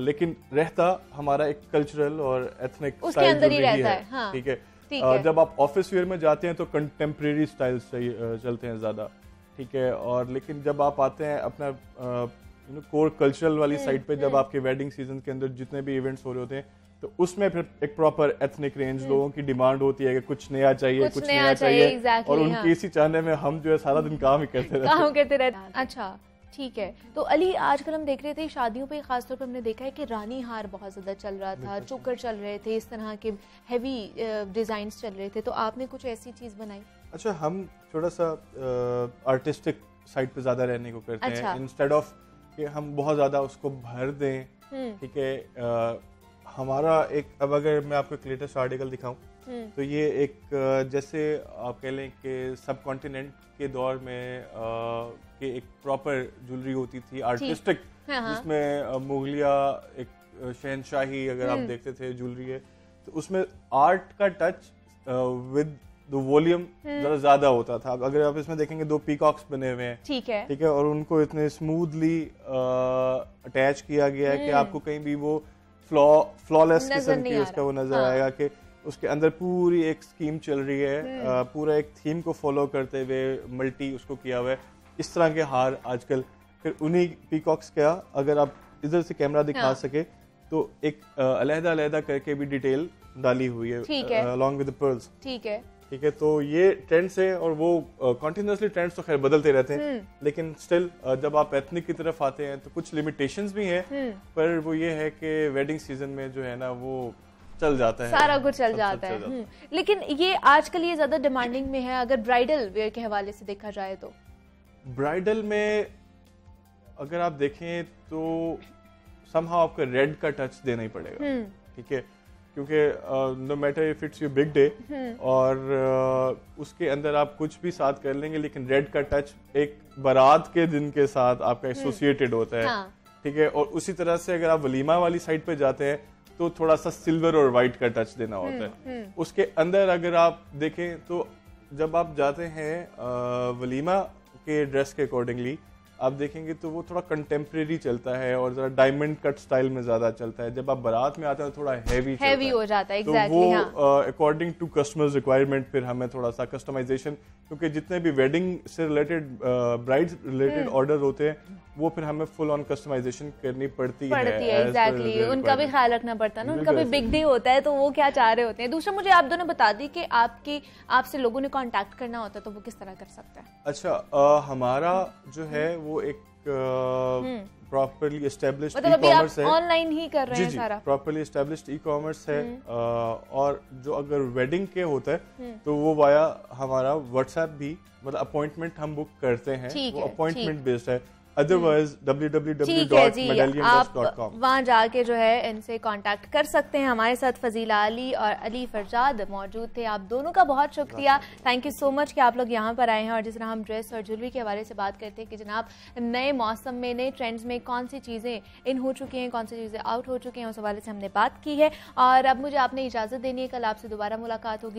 लेकिन रहता हमारा एक कल्चरल और एथनिक स्टाइल ज्वेलरी है। ठीक है, जब आप ऑफिस वेयर में जाते हैं तो कंटेम्प्रेरी स्टाइल्स चलते हैं ज्यादा। ठीक है, और लेकिन जब आप आते हैं अपना कोर कल्चरल वाली साइड पे, जब आपके वेडिंग सीजन के अंदर जितने भी इवेंट्स हो रहे होते हैं तो उसमें फिर एक प्रॉपर एथनिक रेंज लोगों की डिमांड होती है कि कुछ नया चाहिए, कुछ नया चाहिए, और उनकी इसी चाहने में हम जो है सारा दिन काम ही करते रहते हैं। अच्छा, ठीक है। तो अली, आजकल हम देख रहे थे शादियों पे खासतौर पर हमने देखा है कि रानी हार बहुत ज़्यादा चल रहा था, चोकर चल रहे थे, इस तरह के हैवी डिज़ाइंस चल रहे थे, तो आपने कुछ ऐसी चीज़ बनाई? अच्छा, हम थोड़ा सा आर्टिस्टिक साइड पे ज़्यादा रहने को करते हैं, इंस्टेड ऑफ कि हम बहुत ज़्यादा उसको भर दें। ठीक है, हमारा एक, अब अगर मैं आपको एक लेटेस्ट आर्टिकल दिखाऊं तो ये एक जैसे आप कह लें कि सब कॉन्टिनेंट के दौर में कि एक प्रॉपर ज्वेलरी होती थी आर्टिस्टिक, जिसमें मुगलिया एक शहनशाही अगर आप देखते थे ज्वेलरी है, तो उसमें आर्ट का टच विद द वॉल्यूम ज्यादा होता था। अगर आप इसमें देखेंगे 2 पीकॉक्स बने हुए हैं, ठीक है, और उनको इतने स्मूथली अटैच किया गया है कि आपको कहीं भी वो फ्लॉलेस नजर किस्म नहीं की आ उसका रहा। वो नजर हाँ। आएगा कि उसके अंदर पूरी एक स्कीम चल रही है, पूरा एक थीम को फॉलो करते हुए मल्टी उसको किया हुआ है। इस तरह के हार आजकल, फिर उन्हीं पीकॉक्स का अगर आप इधर से कैमरा दिखा हाँ। सके तो एक अलहदा करके भी डिटेल डाली हुई ठीक है है। Along with the pearls. ठीक है। ठीक है, तो ये ट्रेंड्स है और वो कॉन्टिन्यूसली ट्रेंड्स तो खैर बदलते रहते हैं, लेकिन स्टिल जब आप एथनिक की तरफ आते हैं तो कुछ लिमिटेशंस भी हैं, पर वो ये है कि वेडिंग सीजन में जो है ना वो चल जाता है, सारा कुछ चल सब जाता चल है। लेकिन ये आजकल ये ज्यादा डिमांडिंग में है अगर ब्राइडल वेयर के हवाले से देखा जाए तो। ब्राइडल में अगर आप देखें तो समहाउ आपको रेड का टच देना ही पड़ेगा, ठीक है, क्योंकि no matter if it's your big day और उसके अंदर आप कुछ भी साथ कर लेंगे, लेकिन रेड का टच एक बारात के दिन के साथ आपका एसोसिएटेड होता है। हाँ। ठीक है, और उसी तरह से अगर आप वलीमा वाली साइड पे जाते हैं तो थोड़ा सा सिल्वर और वाइट का टच देना होता है। उसके अंदर अगर आप देखें तो जब आप जाते हैं वलीमा के ड्रेस के अकॉर्डिंगली आप देखेंगे तो वो थोड़ा कंटेम्प्रेरी चलता है और जरा डायमंड कट स्टाइल में ज्यादा चलता है। जब आप बारात में आते हैं तो थोड़ा हैवी हो जाता है। तो एग्जैक्टली, वो अकॉर्डिंग टू कस्टमर्स रिक्वायरमेंट फिर हमें थोड़ा सा कस्टमाइजेशन, क्योंकि जितने भी वेडिंग से रिलेटेड ब्राइड्स रिलेटेड ऑर्डर होते हैं वो फिर हमें फुल ऑन कस्टमाइजेशन करनी पड़ती है। एग्जैक्टली, उनका भी ख्याल रखना पड़ता है ना, उनका भी बिग डे होता है तो वो क्या चाह रहे होते हैं। दूसरा मुझे आप दोनों बता दी कि आपसे लोगों ने कांटेक्ट करना होता है तो वो किस तरह कर सकते हैं? अच्छा, हमारा जो है वो एक प्रॉपरली एस्टेब्लिश्ड मतलब अभी ई-कॉमर्स आप है। ऑनलाइन ही कर रहे हैं सारा? प्रॉपरली एस्टेब्लिश्ड ई-कॉमर्स है, और जो अगर वेडिंग के होता है तो वो वाया हमारा व्हाट्सएप भी, मतलब अपॉइंटमेंट हम बुक करते हैं, वो अपॉइंटमेंट बेस्ड है। अदरवाइज www.medalliondress.com वहाँ जाके जो है इनसे कांटेक्ट कर सकते हैं। हमारे साथ फजीला अली और अली फरजाद मौजूद थे। आप दोनों का बहुत शुक्रिया, थैंक यू सो मच कि आप लोग यहाँ पर आए हैं। और जिस तरह हम ड्रेस और ज्वेलरी के हवाले से बात करते हैं कि जनाब नए मौसम में नए ट्रेंड्स में कौन सी चीज़ें इन हो चुकी हैं, कौन सी चीज़ें आउट हो चुकी हैं, उस हवाले से हमने बात की है। और अब मुझे आपने इजाज़त देनी है, कल आपसे दोबारा मुलाकात होगी।